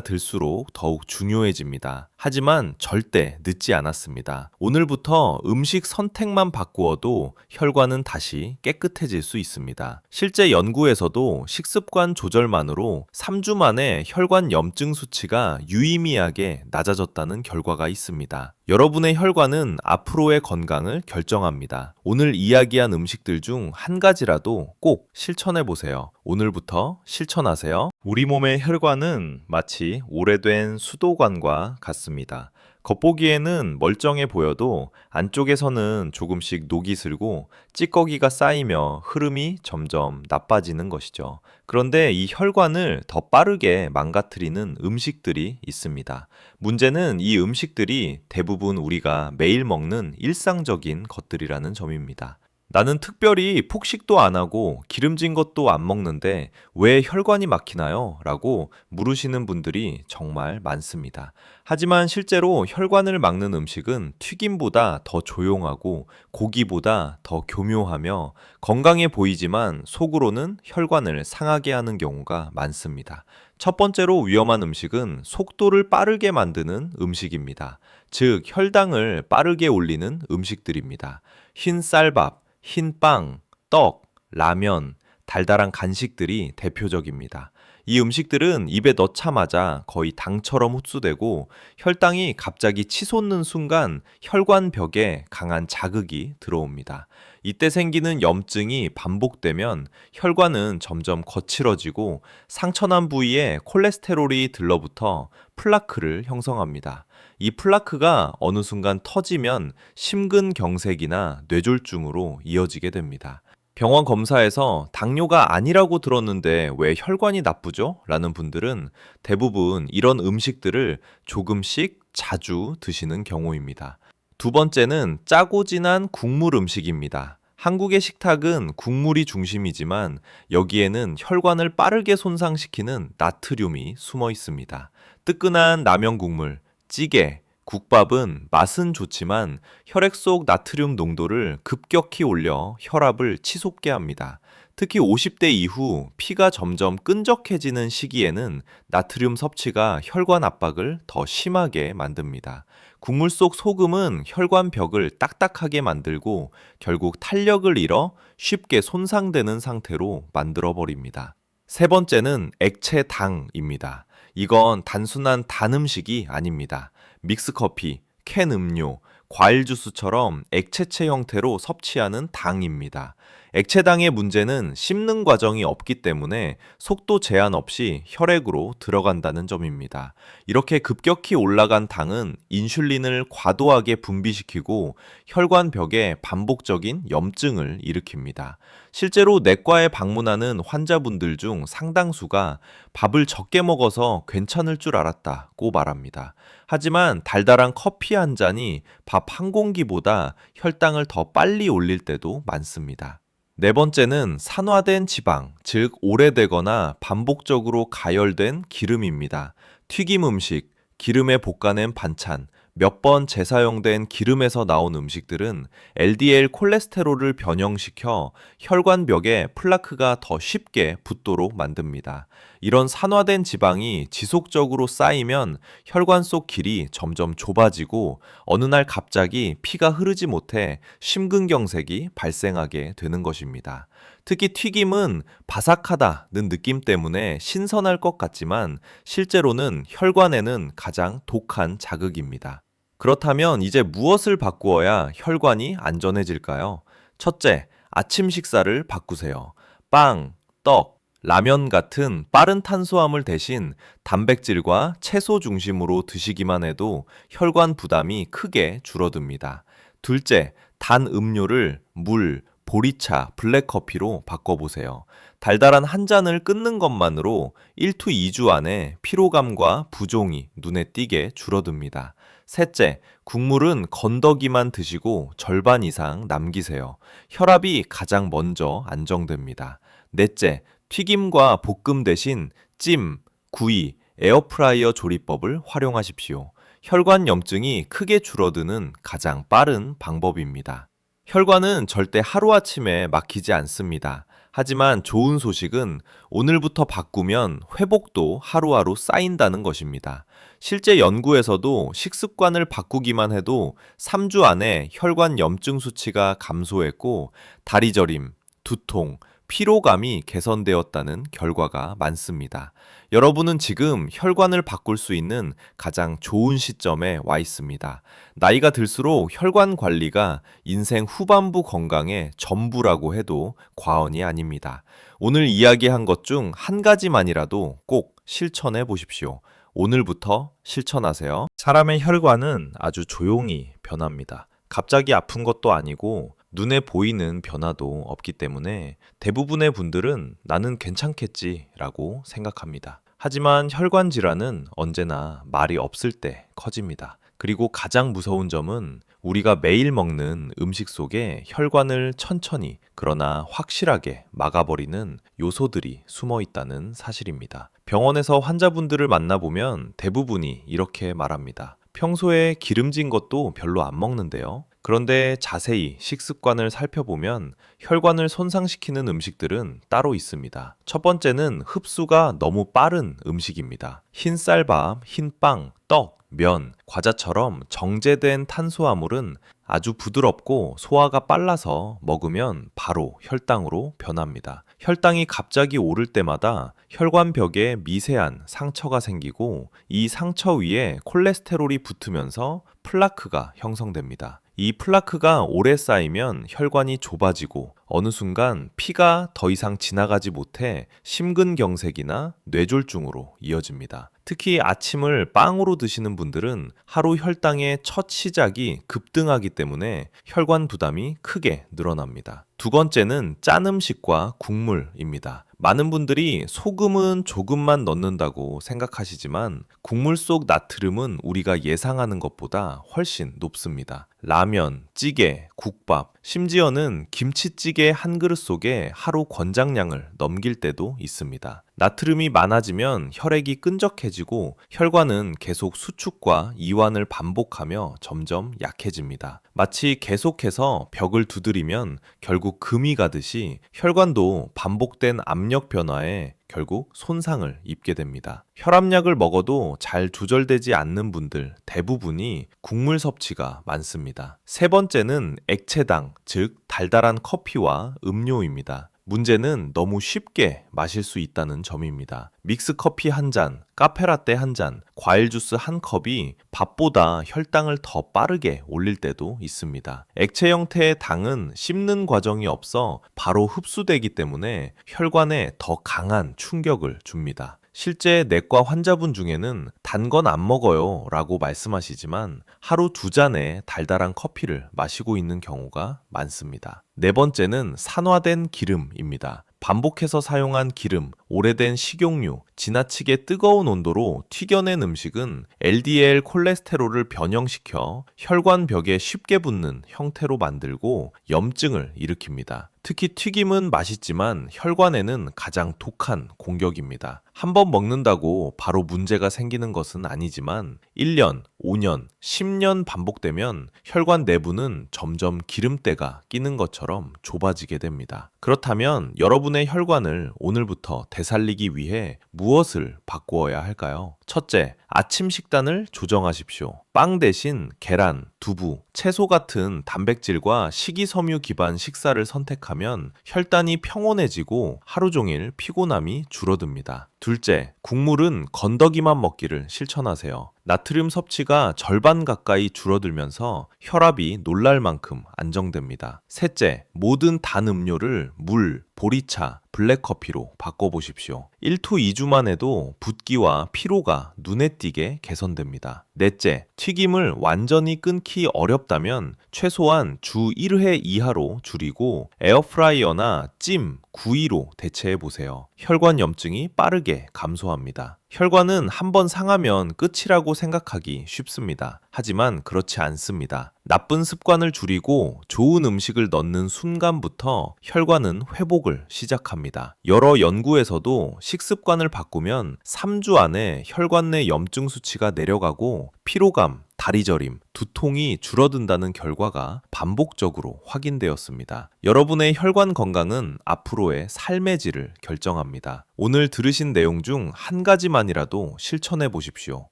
들수록 더욱 중요해집니다. 하지만 절대 늦지 않았습니다. 오늘부터 음식 선택만 바꾸어도 혈관은 다시 깨끗해질 수 있습니다. 실제 연구에서도 식습관 조절만으로 3주 만에 혈관 염증 수치가 유의미하게 낮아졌다는 결과가 있습니다. 여러분의 혈관은 앞으로의 건강을 결정합니다. 오늘 이야기한 음식들 중 한 가지라도 꼭 실천해 보세요. 오늘부터 실천하세요. 우리 몸의 혈관은 마치 오래된 수도관과 같습니다. 겉보기에는 멀쩡해 보여도 안쪽에서는 조금씩 녹이 슬고 찌꺼기가 쌓이며 흐름이 점점 나빠지는 것이죠. 그런데 이 혈관을 더 빠르게 망가뜨리는 음식들이 있습니다. 문제는 이 음식들이 대부분 우리가 매일 먹는 일상적인 것들이라는 점입니다. 나는 특별히 폭식도 안 하고 기름진 것도 안 먹는데 왜 혈관이 막히나요? 라고 물으시는 분들이 정말 많습니다. 하지만 실제로 혈관을 막는 음식은 튀김보다 더 조용하고 고기보다 더 교묘하며 건강해 보이지만 속으로는 혈관을 상하게 하는 경우가 많습니다. 첫 번째로 위험한 음식은 속도를 빠르게 만드는 음식입니다. 즉, 혈당을 빠르게 올리는 음식들입니다. 흰 쌀밥, 흰 빵, 떡, 라면, 달달한 간식들이 대표적입니다. 이 음식들은 입에 넣자마자 거의 당처럼 흡수되고 혈당이 갑자기 치솟는 순간 혈관벽에 강한 자극이 들어옵니다. 이때 생기는 염증이 반복되면 혈관은 점점 거칠어지고 상처난 부위에 콜레스테롤이 들러붙어 플라크를 형성합니다. 이 플라크가 어느 순간 터지면 심근경색이나 뇌졸중으로 이어지게 됩니다. 병원 검사에서 당뇨가 아니라고 들었는데 왜 혈관이 나쁘죠? 라는 분들은 대부분 이런 음식들을 조금씩 자주 드시는 경우입니다. 두 번째는 짜고 진한 국물 음식입니다. 한국의 식탁은 국물이 중심이지만 여기에는 혈관을 빠르게 손상시키는 나트륨이 숨어 있습니다. 뜨끈한 라면 국물, 찌개, 국밥은 맛은 좋지만 혈액 속 나트륨 농도를 급격히 올려 혈압을 치솟게 합니다. 특히 50대 이후 피가 점점 끈적해지는 시기에는 나트륨 섭취가 혈관 압박을 더 심하게 만듭니다. 국물 속 소금은 혈관 벽을 딱딱하게 만들고 결국 탄력을 잃어 쉽게 손상되는 상태로 만들어 버립니다. 세 번째는 액체 당입니다. 이건 단순한 단 음식이 아닙니다. 믹스커피, 캔 음료, 과일 주스처럼 액체체 형태로 섭취하는 당입니다. 액체당의 문제는 씹는 과정이 없기 때문에 속도 제한 없이 혈액으로 들어간다는 점입니다. 이렇게 급격히 올라간 당은 인슐린을 과도하게 분비시키고 혈관벽에 반복적인 염증을 일으킵니다. 실제로 내과에 방문하는 환자분들 중 상당수가 밥을 적게 먹어서 괜찮을 줄 알았다고 말합니다. 하지만 달달한 커피 한 잔이 밥 한 공기보다 혈당을 더 빨리 올릴 때도 많습니다. 네 번째는 산화된 지방, 즉 오래되거나 반복적으로 가열된 기름입니다. 튀김 음식, 기름에 볶아낸 반찬, 몇 번 재사용된 기름에서 나온 음식들은 LDL 콜레스테롤을 변형시켜 혈관벽에 플라크가 더 쉽게 붙도록 만듭니다. 이런 산화된 지방이 지속적으로 쌓이면 혈관 속 길이 점점 좁아지고 어느 날 갑자기 피가 흐르지 못해 심근경색이 발생하게 되는 것입니다. 특히 튀김은 바삭하다는 느낌 때문에 신선할 것 같지만 실제로는 혈관에는 가장 독한 자극입니다. 그렇다면 이제 무엇을 바꾸어야 혈관이 안전해질까요? 첫째, 아침 식사를 바꾸세요. 빵, 떡, 라면 같은 빠른 탄수화물 대신 단백질과 채소 중심으로 드시기만 해도 혈관 부담이 크게 줄어듭니다. 둘째, 단 음료를 물, 보리차, 블랙커피로 바꿔보세요. 달달한 한 잔을 끊는 것만으로 1to 2주 안에 피로감과 부종이 눈에 띄게 줄어듭니다. 셋째, 국물은 건더기만 드시고 절반 이상 남기세요. 혈압이 가장 먼저 안정됩니다. 넷째, 튀김과 볶음 대신 찜, 구이, 에어프라이어 조리법을 활용하십시오. 혈관 염증이 크게 줄어드는 가장 빠른 방법입니다. 혈관은 절대 하루아침에 막히지 않습니다. 하지만 좋은 소식은 오늘부터 바꾸면 회복도 하루하루 쌓인다는 것입니다. 실제 연구에서도 식습관을 바꾸기만 해도 3주 안에 혈관 염증 수치가 감소했고 다리 저림, 두통, 피로감이 개선되었다는 결과가 많습니다. 여러분은 지금 혈관을 바꿀 수 있는 가장 좋은 시점에 와 있습니다. 나이가 들수록 혈관 관리가 인생 후반부 건강의 전부라고 해도 과언이 아닙니다. 오늘 이야기한 것 중 한 가지만이라도 꼭 실천해 보십시오. 오늘부터 실천하세요. 사람의 혈관은 아주 조용히 변합니다. 갑자기 아픈 것도 아니고 눈에 보이는 변화도 없기 때문에 대부분의 분들은 나는 괜찮겠지라고 생각합니다. 하지만 혈관 질환은 언제나 말이 없을 때 커집니다. 그리고 가장 무서운 점은 우리가 매일 먹는 음식 속에 혈관을 천천히 그러나 확실하게 막아버리는 요소들이 숨어 있다는 사실입니다. 병원에서 환자분들을 만나보면 대부분이 이렇게 말합니다. 평소에 기름진 것도 별로 안 먹는데요. 그런데 자세히 식습관을 살펴보면 혈관을 손상시키는 음식들은 따로 있습니다. 첫 번째는 흡수가 너무 빠른 음식입니다. 흰 쌀밥, 흰 빵, 떡, 면, 과자처럼 정제된 탄수화물은 아주 부드럽고 소화가 빨라서 먹으면 바로 혈당으로 변합니다. 혈당이 갑자기 오를 때마다 혈관벽에 미세한 상처가 생기고 이 상처 위에 콜레스테롤이 붙으면서 플라크가 형성됩니다. 이 플라크가 오래 쌓이면 혈관이 좁아지고 어느 순간 피가 더 이상 지나가지 못해 심근경색이나 뇌졸중으로 이어집니다. 특히 아침을 빵으로 드시는 분들은 하루 혈당의 첫 시작이 급등하기 때문에 혈관 부담이 크게 늘어납니다. 두 번째는 짠 음식과 국물입니다. 많은 분들이 소금은 조금만 넣는다고 생각하시지만 국물 속 나트륨은 우리가 예상하는 것보다 훨씬 높습니다. 라면, 찌개, 국밥, 심지어는 김치찌개 한 그릇 속에 하루 권장량을 넘길 때도 있습니다. 나트륨이 많아지면 혈액이 끈적해지고 혈관은 계속 수축과 이완을 반복하며 점점 약해집니다. 마치 계속해서 벽을 두드리면 결국 금이 가듯이 혈관도 반복된 압력 변화에 결국 손상을 입게 됩니다. 혈압약을 먹어도 잘 조절되지 않는 분들 대부분이 국물 섭취가 많습니다. 세 번째는 액체당, 즉 달달한 커피와 음료입니다. 문제는 너무 쉽게 마실 수 있다는 점입니다. 믹스커피 한 잔, 카페라떼 한 잔, 과일 주스 한 컵이 밥보다 혈당을 더 빠르게 올릴 때도 있습니다. 액체 형태의 당은 씹는 과정이 없어 바로 흡수되기 때문에 혈관에 더 강한 충격을 줍니다. 실제 내과 환자분 중에는 단 건 안 먹어요 라고 말씀하시지만 하루 2잔의 달달한 커피를 마시고 있는 경우가 많습니다. 네 번째는 산화된 기름입니다. 반복해서 사용한 기름, 오래된 식용유, 지나치게 뜨거운 온도로 튀겨낸 음식은 LDL 콜레스테롤을 변형시켜 혈관벽에 쉽게 붙는 형태로 만들고 염증을 일으킵니다. 특히 튀김은 맛있지만 혈관에는 가장 독한 공격입니다. 한 번 먹는다고 바로 문제가 생기는 것은 아니지만 1년, 5년, 10년 반복되면 혈관 내부는 점점 기름때가 끼는 것처럼 좁아지게 됩니다. 그렇다면 여러분의 혈관을 오늘부터 되살리기 위해 무엇을 바꾸어야 할까요? 첫째, 아침 식단을 조정하십시오. 빵 대신 계란, 두부, 채소 같은 단백질과 식이섬유 기반 식사를 선택하면 혈단이 평온해지고 하루 종일 피곤함이 줄어듭니다. 둘째, 국물은 건더기만 먹기를 실천하세요. 나트륨 섭취가 절반 가까이 줄어들면서 혈압이 놀랄 만큼 안정됩니다. 셋째, 모든 단 음료를 물, 보리차, 블랙커피로 바꿔보십시오. 1토 2주만 해도 붓기와 피로가 눈에 띄게 개선됩니다. 넷째, 튀김을 완전히 끊기 어렵다면 최소한 주 1회 이하로 줄이고 에어프라이어나 찜, 구이로 대체해보세요. 혈관 염증이 빠르게 감소합니다. 혈관은 한번 상하면 끝이라고 생각하기 쉽습니다. 하지만 그렇지 않습니다. 나쁜 습관을 줄이고 좋은 음식을 넣는 순간부터 혈관은 회복을 시작합니다. 여러 연구에서도 식습관을 바꾸면 3주 안에 혈관 내 염증 수치가 내려가고 피로감, 다리 저림, 두통이 줄어든다는 결과가 반복적으로 확인되었습니다. 여러분의 혈관 건강은 앞으로의 삶의 질을 결정합니다. 오늘 들으신 내용 중 한 가지만이라도 실천해 보십시오.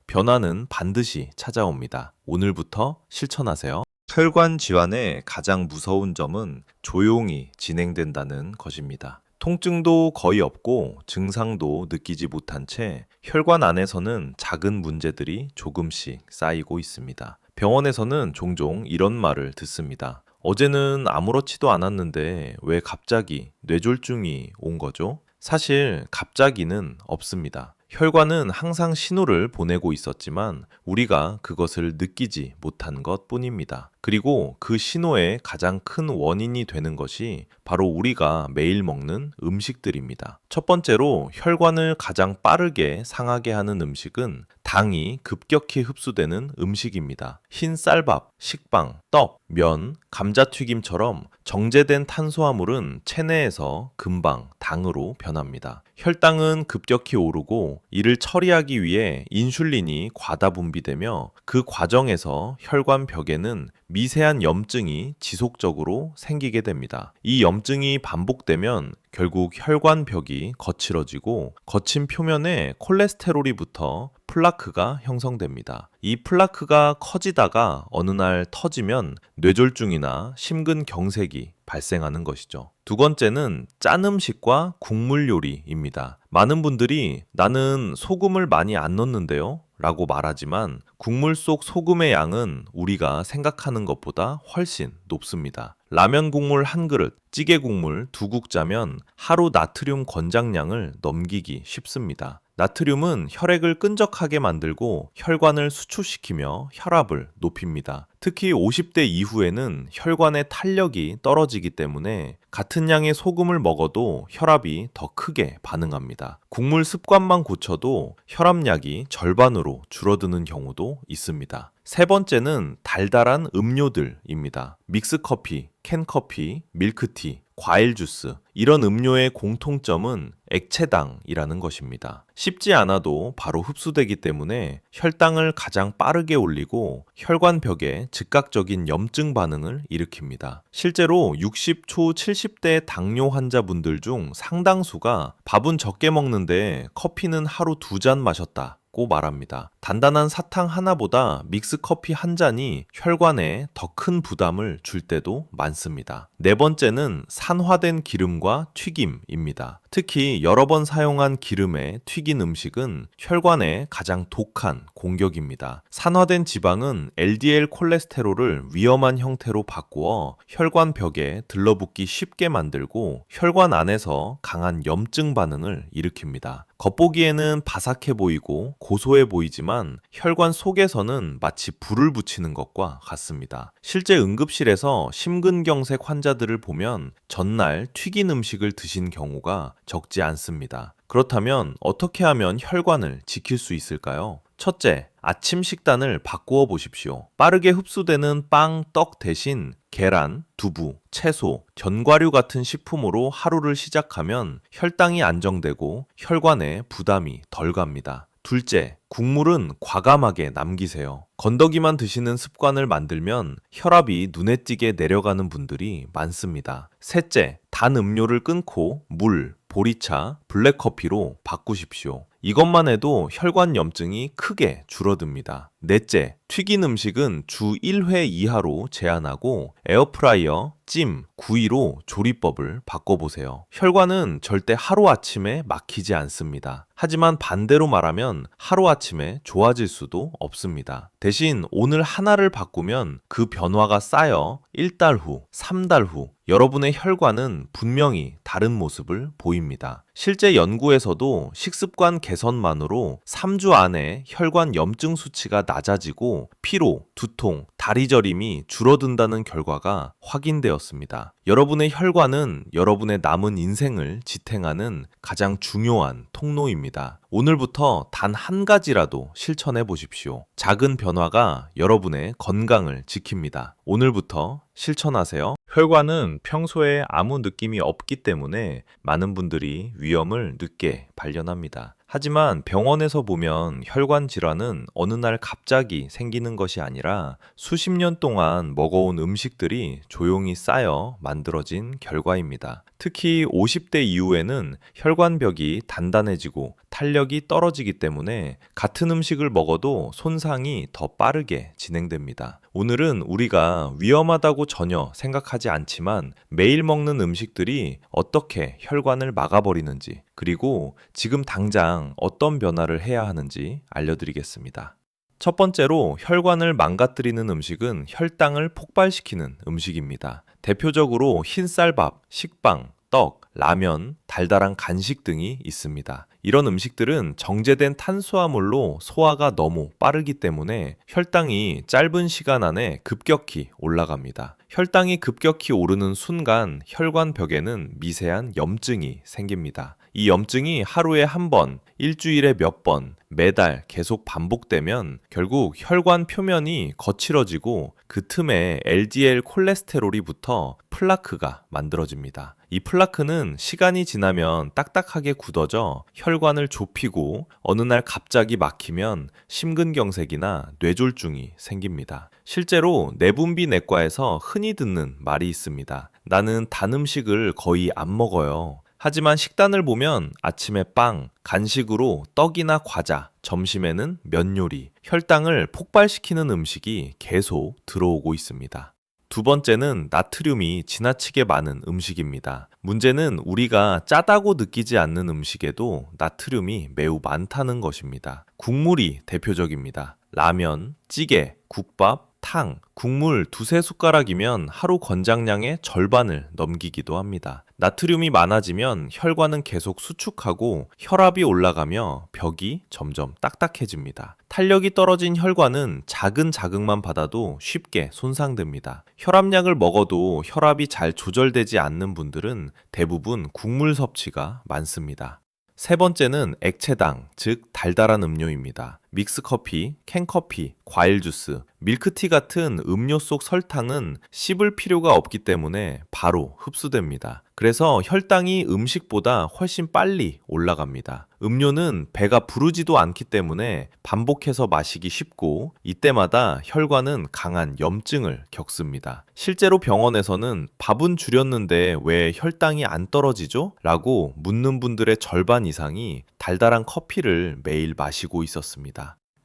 변화는 반드시 찾아옵니다. 오늘부터 실천하세요. 혈관 질환의 가장 무서운 점은 조용히 진행된다는 것입니다. 통증도 거의 없고 증상도 느끼지 못한 채 혈관 안에서는 작은 문제들이 조금씩 쌓이고 있습니다. 병원에서는 종종 이런 말을 듣습니다. 어제는 아무렇지도 않았는데 왜 갑자기 뇌졸중이 온 거죠? 사실 갑자기는 없습니다. 혈관은 항상 신호를 보내고 있었지만 우리가 그것을 느끼지 못한 것 뿐입니다. 그리고 그 신호의 가장 큰 원인이 되는 것이 바로 우리가 매일 먹는 음식들입니다. 첫 번째로 혈관을 가장 빠르게 상하게 하는 음식은 당이 급격히 흡수되는 음식입니다. 흰 쌀밥, 식빵, 떡, 면, 감자튀김처럼 정제된 탄수화물은 체내에서 금방 당으로 변합니다. 혈당은 급격히 오르고 이를 처리하기 위해 인슐린이 과다 분비되며 그 과정에서 혈관 벽에는 미세한 염증이 지속적으로 생기게 됩니다. 이 염증이 반복되면 결국 혈관 벽이 거칠어지고 거친 표면에 콜레스테롤이 붙어 플라크가 형성됩니다. 이 플라크가 커지다가 어느 날 터지면 뇌졸중이나 심근경색이 발생하는 것이죠. 두 번째는 짠 음식과 국물 요리입니다. 많은 분들이 나는 소금을 많이 안 넣는데요 라고 말하지만 국물 속 소금의 양은 우리가 생각하는 것보다 훨씬 높습니다. 라면 국물 한 그릇, 찌개 국물 2국 짜면 하루 나트륨 권장량을 넘기기 쉽습니다. 나트륨은 혈액을 끈적하게 만들고 혈관을 수축시키며 혈압을 높입니다. 특히 50대 이후에는 혈관의 탄력이 떨어지기 때문에 같은 양의 소금을 먹어도 혈압이 더 크게 반응합니다. 국물 습관만 고쳐도 혈압약이 절반으로 줄어드는 경우도 있습니다. 세 번째는 달달한 음료들입니다. 믹스커피, 캔커피, 밀크티, 과일 주스, 이런 음료의 공통점은 액체당이라는 것입니다. 씹지 않아도 바로 흡수되기 때문에 혈당을 가장 빠르게 올리고 혈관벽에 즉각적인 염증 반응을 일으킵니다. 실제로 60초 70대 당뇨 환자분들 중 상당수가 밥은 적게 먹는데 커피는 하루 2잔 마셨다 고 말합니다. 단단한 사탕 하나보다 믹스 커피 한 잔이 혈관에 더 큰 부담을 줄 때도 많습니다. 네 번째는 산화된 기름과 튀김입니다. 특히 여러 번 사용한 기름에 튀긴 음식은 혈관에 가장 독한 공격입니다. 산화된 지방은 LDL 콜레스테롤을 위험한 형태로 바꾸어 혈관 벽에 들러붙기 쉽게 만들고 혈관 안에서 강한 염증 반응을 일으킵니다. 겉보기에는 바삭해 보이고 고소해 보이지만 혈관 속에서는 마치 불을 붙이는 것과 같습니다. 실제 응급실에서 심근경색 환자들을 보면 전날 튀긴 음식을 드신 경우가 적지 않습니다. 그렇다면 어떻게 하면 혈관을 지킬 수 있을까요? 첫째, 아침 식단을 바꾸어 보십시오. 빠르게 흡수되는 빵, 떡 대신 계란, 두부, 채소, 견과류 같은 식품으로 하루를 시작하면 혈당이 안정되고 혈관에 부담이 덜 갑니다. 둘째, 국물은 과감하게 남기세요. 건더기만 드시는 습관을 만들면 혈압이 눈에 띄게 내려가는 분들이 많습니다. 셋째, 단 음료를 끊고 물, 보리차, 블랙커피로 바꾸십시오. 이것만 해도 혈관 염증이 크게 줄어듭니다. 넷째, 튀긴 음식은 주 1회 이하로 제한하고 에어프라이어, 찜, 구이로 조리법을 바꿔보세요. 혈관은 절대 하루아침에 막히지 않습니다. 하지만 반대로 말하면 하루아침에 좋아질 수도 없습니다. 대신 오늘 하나를 바꾸면 그 변화가 쌓여 1달 후, 3달 후 여러분의 혈관은 분명히 다른 모습을 보입니다. 실제 연구에서도 식습관 개선만으로 3주 안에 혈관 염증 수치가 낮아지고 피로, 두통, 다리 저림이 줄어든다는 결과가 확인되었습니다. 여러분의 혈관은 여러분의 남은 인생을 지탱하는 가장 중요한 통로입니다. 오늘부터 단 한 가지라도 실천해 보십시오. 작은 변화가 여러분의 건강을 지킵니다. 오늘부터 실천하세요. 혈관은 평소에 아무 느낌이 없기 때문에 많은 분들이 위험을 늦게 발견합니다. 하지만 병원에서 보면 혈관 질환은 어느 날 갑자기 생기는 것이 아니라 수십 년 동안 먹어온 음식들이 조용히 쌓여 만들어진 결과입니다. 특히 50대 이후에는 혈관벽이 단단해지고 탄력이 떨어지기 때문에 같은 음식을 먹어도 손상이 더 빠르게 진행됩니다. 오늘은 우리가 위험하다고 전혀 생각하지 않지만 매일 먹는 음식들이 어떻게 혈관을 막아버리는지, 그리고 지금 당장 어떤 변화를 해야 하는지 알려드리겠습니다. 첫 번째로 혈관을 망가뜨리는 음식은 혈당을 폭발시키는 음식입니다. 대표적으로 흰쌀밥, 식빵, 떡, 라면, 달달한 간식 등이 있습니다. 이런 음식들은 정제된 탄수화물로 소화가 너무 빠르기 때문에 혈당이 짧은 시간 안에 급격히 올라갑니다. 혈당이 급격히 오르는 순간 혈관벽에는 미세한 염증이 생깁니다. 이 염증이 하루에 한 번, 일주일에 몇 번, 매달 계속 반복되면 결국 혈관 표면이 거칠어지고 그 틈에 LDL 콜레스테롤이 붙어 플라크가 만들어집니다. 이 플라크는 시간이 지나면 딱딱하게 굳어져 혈관을 좁히고 어느 날 갑자기 막히면 심근경색이나 뇌졸중이 생깁니다. 실제로 내분비 내과에서 흔히 듣는 말이 있습니다. 나는 단 음식을 거의 안 먹어요. 하지만 식단을 보면 아침에 빵, 간식으로 떡이나 과자, 점심에는 면 요리, 혈당을 폭발시키는 음식이 계속 들어오고 있습니다. 두 번째는 나트륨이 지나치게 많은 음식입니다. 문제는 우리가 짜다고 느끼지 않는 음식에도 나트륨이 매우 많다는 것입니다. 국물이 대표적입니다. 라면, 찌개, 국밥, 탕, 국물 두세 숟가락이면 하루 권장량의 절반을 넘기기도 합니다. 나트륨이 많아지면 혈관은 계속 수축하고 혈압이 올라가며 벽이 점점 딱딱해집니다. 탄력이 떨어진 혈관은 작은 자극만 받아도 쉽게 손상됩니다. 혈압약을 먹어도 혈압이 잘 조절되지 않는 분들은 대부분 국물 섭취가 많습니다. 세 번째는 액체당, 즉 달달한 음료입니다. 믹스커피, 캔커피, 과일 주스, 밀크티 같은 음료 속 설탕은 씹을 필요가 없기 때문에 바로 흡수됩니다. 그래서 혈당이 음식보다 훨씬 빨리 올라갑니다. 음료는 배가 부르지도 않기 때문에 반복해서 마시기 쉽고 이때마다 혈관은 강한 염증을 겪습니다. 실제로 병원에서는 밥은 줄였는데 왜 혈당이 안 떨어지죠? 라고 묻는 분들의 절반 이상이 달달한 커피를 매일 마시고 있었습니다.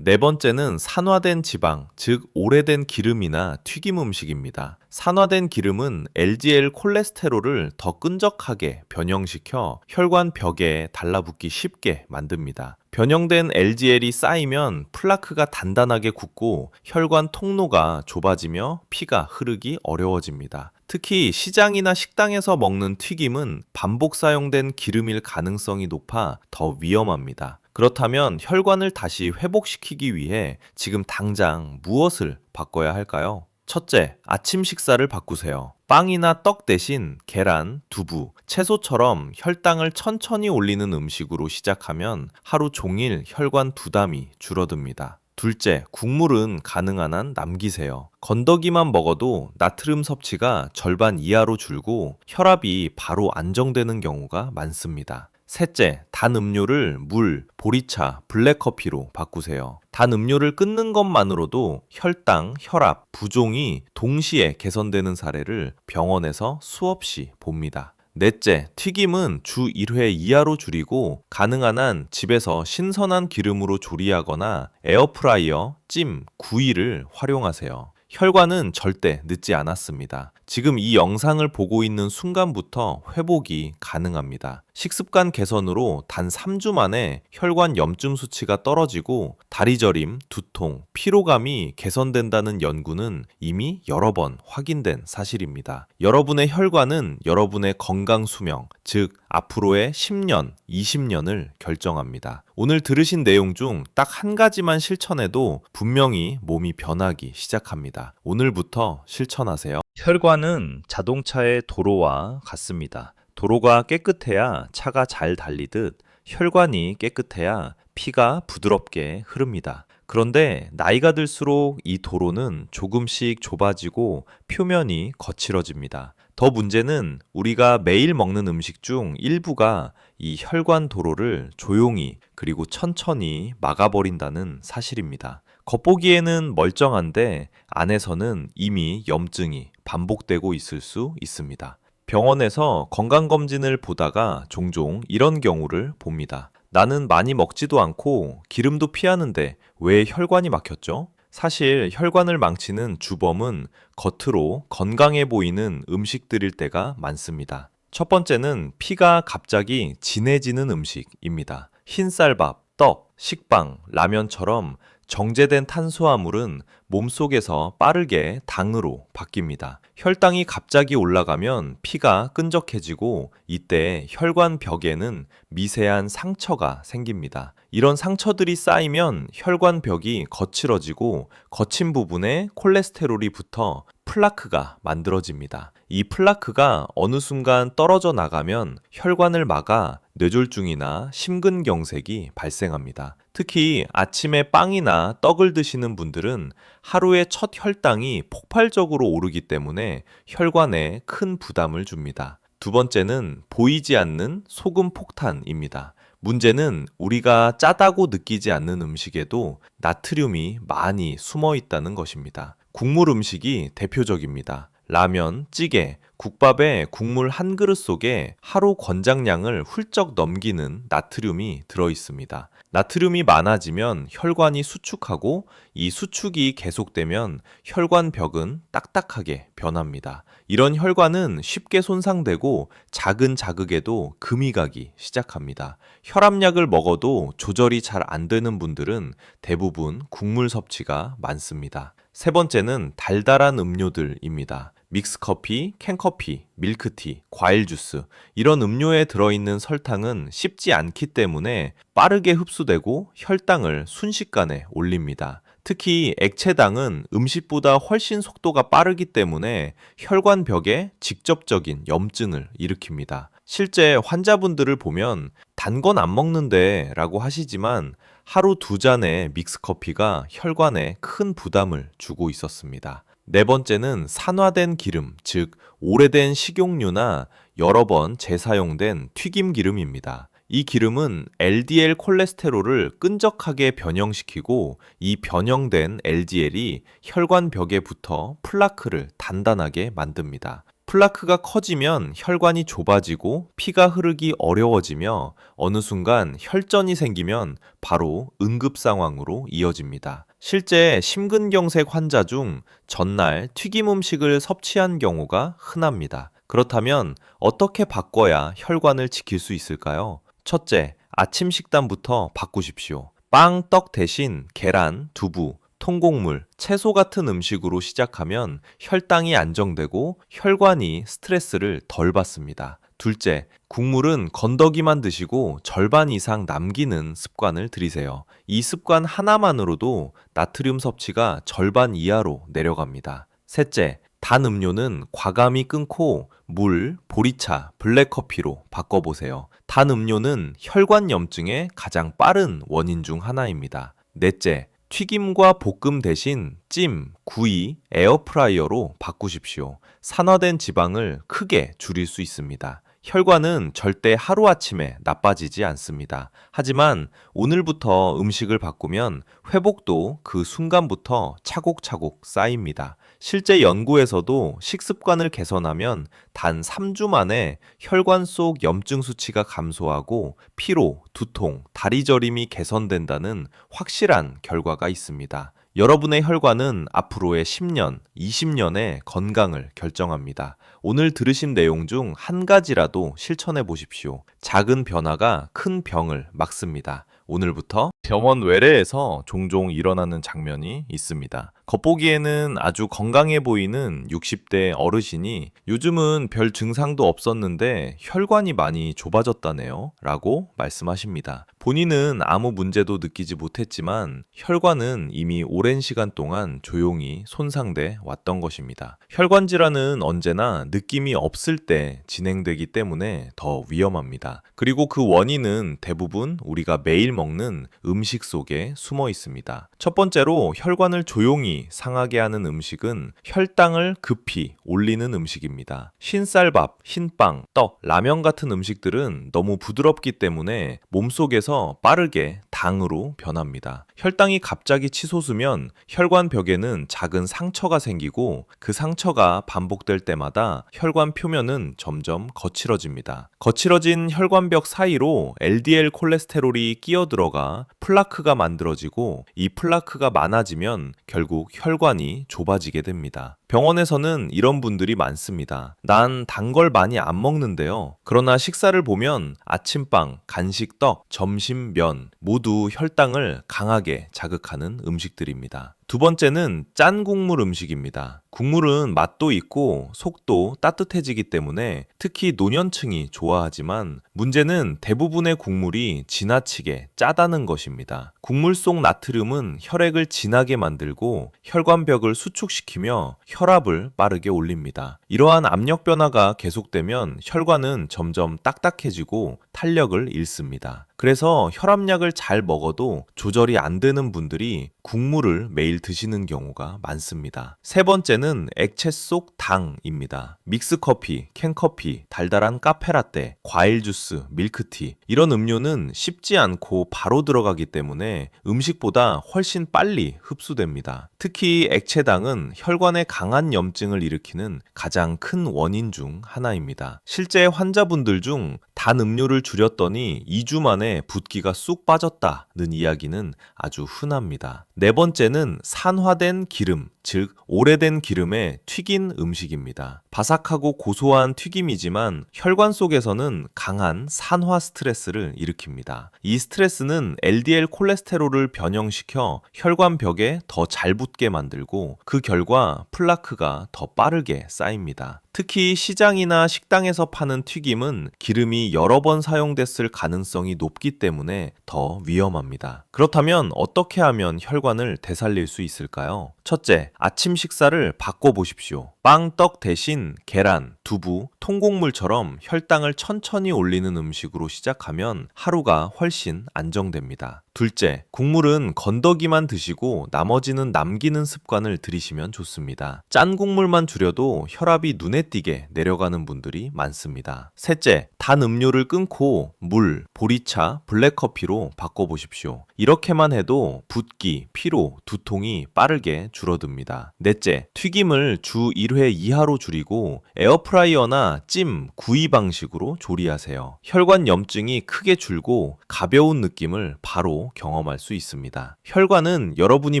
네 번째는 산화된 지방, 즉 오래된 기름이나 튀김 음식입니다. 산화된 기름은 LDL 콜레스테롤을 더 끈적하게 변형시켜 혈관 벽에 달라붙기 쉽게 만듭니다. 변형된 LDL이 쌓이면 플라크가 단단하게 굳고 혈관 통로가 좁아지며 피가 흐르기 어려워집니다. 특히 시장이나 식당에서 먹는 튀김은 반복 사용된 기름일 가능성이 높아 더 위험합니다. 그렇다면 혈관을 다시 회복시키기 위해 지금 당장 무엇을 바꿔야 할까요? 첫째, 아침 식사를 바꾸세요. 빵이나 떡 대신 계란, 두부, 채소처럼 혈당을 천천히 올리는 음식으로 시작하면 하루 종일 혈관 부담이 줄어듭니다. 둘째, 국물은 가능한 한 남기세요. 건더기만 먹어도 나트륨 섭취가 절반 이하로 줄고 혈압이 바로 안정되는 경우가 많습니다. 셋째, 단 음료를 물, 보리차, 블랙커피로 바꾸세요. 단 음료를 끊는 것만으로도 혈당, 혈압, 부종이 동시에 개선되는 사례를 병원에서 수없이 봅니다. 넷째, 튀김은 주 1회 이하로 줄이고 가능한 한 집에서 신선한 기름으로 조리하거나 에어프라이어, 찜, 구이를 활용하세요. 혈관은 절대 늦지 않았습니다. 지금 이 영상을 보고 있는 순간부터 회복이 가능합니다. 식습관 개선으로 단 3주 만에 혈관 염증 수치가 떨어지고 다리 저림, 두통, 피로감이 개선된다는 연구는 이미 여러 번 확인된 사실입니다. 여러분의 혈관은 여러분의 건강 수명, 즉 앞으로의 10년, 20년을 결정합니다. 오늘 들으신 내용 중 딱 한 가지만 실천해도 분명히 몸이 변하기 시작합니다. 오늘부터 실천하세요. 혈관은 자동차의 도로와 같습니다. 도로가 깨끗해야 차가 잘 달리듯 혈관이 깨끗해야 피가 부드럽게 흐릅니다. 그런데 나이가 들수록 이 도로는 조금씩 좁아지고 표면이 거칠어집니다. 더 문제는 우리가 매일 먹는 음식 중 일부가 이 혈관 도로를 조용히 그리고 천천히 막아버린다는 사실입니다. 겉보기에는 멀쩡한데 안에서는 이미 염증이 반복되고 있을 수 있습니다. 병원에서 건강검진을 보다가 종종 이런 경우를 봅니다. 나는 많이 먹지도 않고 기름도 피하는데 왜 혈관이 막혔죠? 사실 혈관을 망치는 주범은 겉으로 건강해 보이는 음식들일 때가 많습니다. 첫 번째는 피가 갑자기 진해지는 음식입니다. 흰쌀밥, 떡, 식빵, 라면처럼 정제된 탄수화물은 몸속에서 빠르게 당으로 바뀝니다. 혈당이 갑자기 올라가면 피가 끈적해지고 이때 혈관 벽에는 미세한 상처가 생깁니다. 이런 상처들이 쌓이면 혈관 벽이 거칠어지고 거친 부분에 콜레스테롤이 붙어 플라크가 만들어집니다. 이 플라크가 어느 순간 떨어져 나가면 혈관을 막아 뇌졸중이나 심근경색이 발생합니다. 특히 아침에 빵이나 떡을 드시는 분들은 하루의 첫 혈당이 폭발적으로 오르기 때문에 혈관에 큰 부담을 줍니다. 두 번째는 보이지 않는 소금 폭탄입니다. 문제는 우리가 짜다고 느끼지 않는 음식에도 나트륨이 많이 숨어 있다는 것입니다. 국물 음식이 대표적입니다. 라면, 찌개, 국밥의 국물 한 그릇 속에 하루 권장량을 훌쩍 넘기는 나트륨이 들어 있습니다. 나트륨이 많아지면 혈관이 수축하고 이 수축이 계속되면 혈관 벽은 딱딱하게 변합니다. 이런 혈관은 쉽게 손상되고 작은 자극에도 금이 가기 시작합니다. 혈압약을 먹어도 조절이 잘 안 되는 분들은 대부분 국물 섭취가 많습니다. 세 번째는 달달한 음료들입니다. 믹스커피, 캔커피, 밀크티, 과일 주스 이런 음료에 들어있는 설탕은 씹지 않기 때문에 빠르게 흡수되고 혈당을 순식간에 올립니다. 특히 액체당은 음식보다 훨씬 속도가 빠르기 때문에 혈관 벽에 직접적인 염증을 일으킵니다. 실제 환자분들을 보면 단 건 안 먹는데 라고 하시지만 하루 2잔의 믹스커피가 혈관에 큰 부담을 주고 있었습니다. 네 번째는 산화된 기름, 즉 오래된 식용유나 여러 번 재사용된 튀김 기름입니다. 이 기름은 LDL 콜레스테롤을 끈적하게 변형시키고 이 변형된 LDL이 혈관 벽에 붙어 플라크를 단단하게 만듭니다. 플라크가 커지면 혈관이 좁아지고 피가 흐르기 어려워지며 어느 순간 혈전이 생기면 바로 응급 상황으로 이어집니다. 실제 심근경색 환자 중 전날 튀김 음식을 섭취한 경우가 흔합니다. 그렇다면 어떻게 바꿔야 혈관을 지킬 수 있을까요? 첫째, 아침 식단부터 바꾸십시오. 빵, 떡 대신 계란, 두부, 통곡물, 채소 같은 음식으로 시작하면 혈당이 안정되고 혈관이 스트레스를 덜 받습니다. 둘째, 국물은 건더기만 드시고 절반 이상 남기는 습관을 들이세요. 이 습관 하나만으로도 나트륨 섭취가 절반 이하로 내려갑니다. 셋째, 단 음료는 과감히 끊고 물, 보리차, 블랙커피로 바꿔보세요. 단 음료는 혈관 염증의 가장 빠른 원인 중 하나입니다. 넷째, 튀김과 볶음 대신 찜, 구이, 에어프라이어로 바꾸십시오. 산화된 지방을 크게 줄일 수 있습니다. 혈관은 절대 하루아침에 나빠지지 않습니다. 하지만 오늘부터 음식을 바꾸면 회복도 그 순간부터 차곡차곡 쌓입니다. 실제 연구에서도 식습관을 개선하면 단 3주 만에 혈관 속 염증 수치가 감소하고 피로, 두통, 다리 저림이 개선된다는 확실한 결과가 있습니다. 여러분의 혈관은 앞으로의 10년, 20년의 건강을 결정합니다. 오늘 들으신 내용 중 한 가지라도 실천해 보십시오. 작은 변화가 큰 병을 막습니다. 오늘부터 병원 외래에서 종종 일어나는 장면이 있습니다. 겉보기에는 아주 건강해 보이는 60대 어르신이 요즘은 별 증상도 없었는데 혈관이 많이 좁아졌다네요. 라고 말씀하십니다. 본인은 아무 문제도 느끼지 못했지만 혈관은 이미 오랜 시간 동안 조용히 손상돼 왔던 것입니다. 혈관 질환은 언제나 느낌이 없을 때 진행되기 때문에 더 위험합니다. 그리고 그 원인은 대부분 우리가 매일 먹는 음식 속에 숨어 있습니다. 첫 번째로 혈관을 조용히 상하게 하는 음식은 혈당을 급히 올리는 음식입니다. 흰쌀밥, 흰빵, 떡, 라면 같은 음식들은 너무 부드럽기 때문에 몸속에서 빠르게 당으로 변합니다. 혈당이 갑자기 치솟으면 혈관 벽에는 작은 상처가 생기고 그 상처가 반복될 때마다 혈관 표면은 점점 거칠어집니다. 거칠어진 혈관벽 사이로 LDL 콜레스테롤이 끼어들어가 플라크가 만들어지고 이 플라크가 많아지면 결국 혈관이 좁아지게 됩니다. 병원에서는 이런 분들이 많습니다. 난 단 걸 많이 안 먹는데요. 그러나 식사를 보면 아침빵, 간식 떡, 점심 면 모두 혈당을 강하게 자극하는 음식들입니다. 두 번째는 짠 국물 음식입니다. 국물은 맛도 있고 속도 따뜻해지기 때문에 특히 노년층이 좋아하지만 문제는 대부분의 국물이 지나치게 짜다는 것입니다. 국물 속 나트륨은 혈액을 진하게 만들고 혈관벽을 수축시키며 혈압을 빠르게 올립니다. 이러한 압력 변화가 계속되면 혈관은 점점 딱딱해지고 탄력을 잃습니다. 그래서 혈압약을 잘 먹어도 조절이 안 되는 분들이 국물을 매일 드시는 경우가 많습니다. 세 번째는 액체 속 당입니다. 믹스커피, 캔커피, 달달한 카페라떼, 과일 주스, 밀크티 이런 음료는 씹지 않고 바로 들어가기 때문에 음식보다 훨씬 빨리 흡수됩니다. 특히 액체당은 혈관에 강한 염증을 일으키는 가장 큰 원인 중 하나입니다. 실제 환자분들 중 단 음료를 줄였더니 2주 만에 붓기가 쑥 빠졌다는 이야기는 아주 흔합니다. 네 번째는 산화된 기름, 즉 오래된 기름에 튀긴 음식입니다. 바삭하고 고소한 튀김이지만 혈관 속에서는 강한 산화 스트레스를 일으킵니다. 이 스트레스는 LDL 콜레스테롤을 변형시켜 혈관 벽에 더 잘 붙게 만들고 그 결과 플라크가 더 빠르게 쌓입니다. 특히 시장이나 식당에서 파는 튀김은 기름이 여러 번 사용됐을 가능성이 높기 때문에 더 위험합니다. 그렇다면 어떻게 하면 혈관을 되살릴 수 있을까요? 첫째, 아침 식사를 바꿔보십시오. 빵, 떡 대신 계란, 두부, 통곡물처럼 혈당을 천천히 올리는 음식으로 시작하면 하루가 훨씬 안정됩니다. 둘째, 국물은 건더기만 드시고 나머지는 남기는 습관을 들이시면 좋습니다. 짠 국물만 줄여도 혈압이 눈에 띄게 내려가는 분들이 많습니다. 셋째, 단 음료를 끊고 물, 보리차, 블랙커피로 바꿔보십시오. 이렇게만 해도 붓기, 피로, 두통이 빠르게 줄어듭니다. 넷째, 튀김을 주 1회 이하로 줄이고 에어프라이어나 찜, 구이 방식으로 조리하세요. 혈관 염증이 크게 줄고 가벼운 느낌을 바로 경험할 수 있습니다. 혈관은 여러분이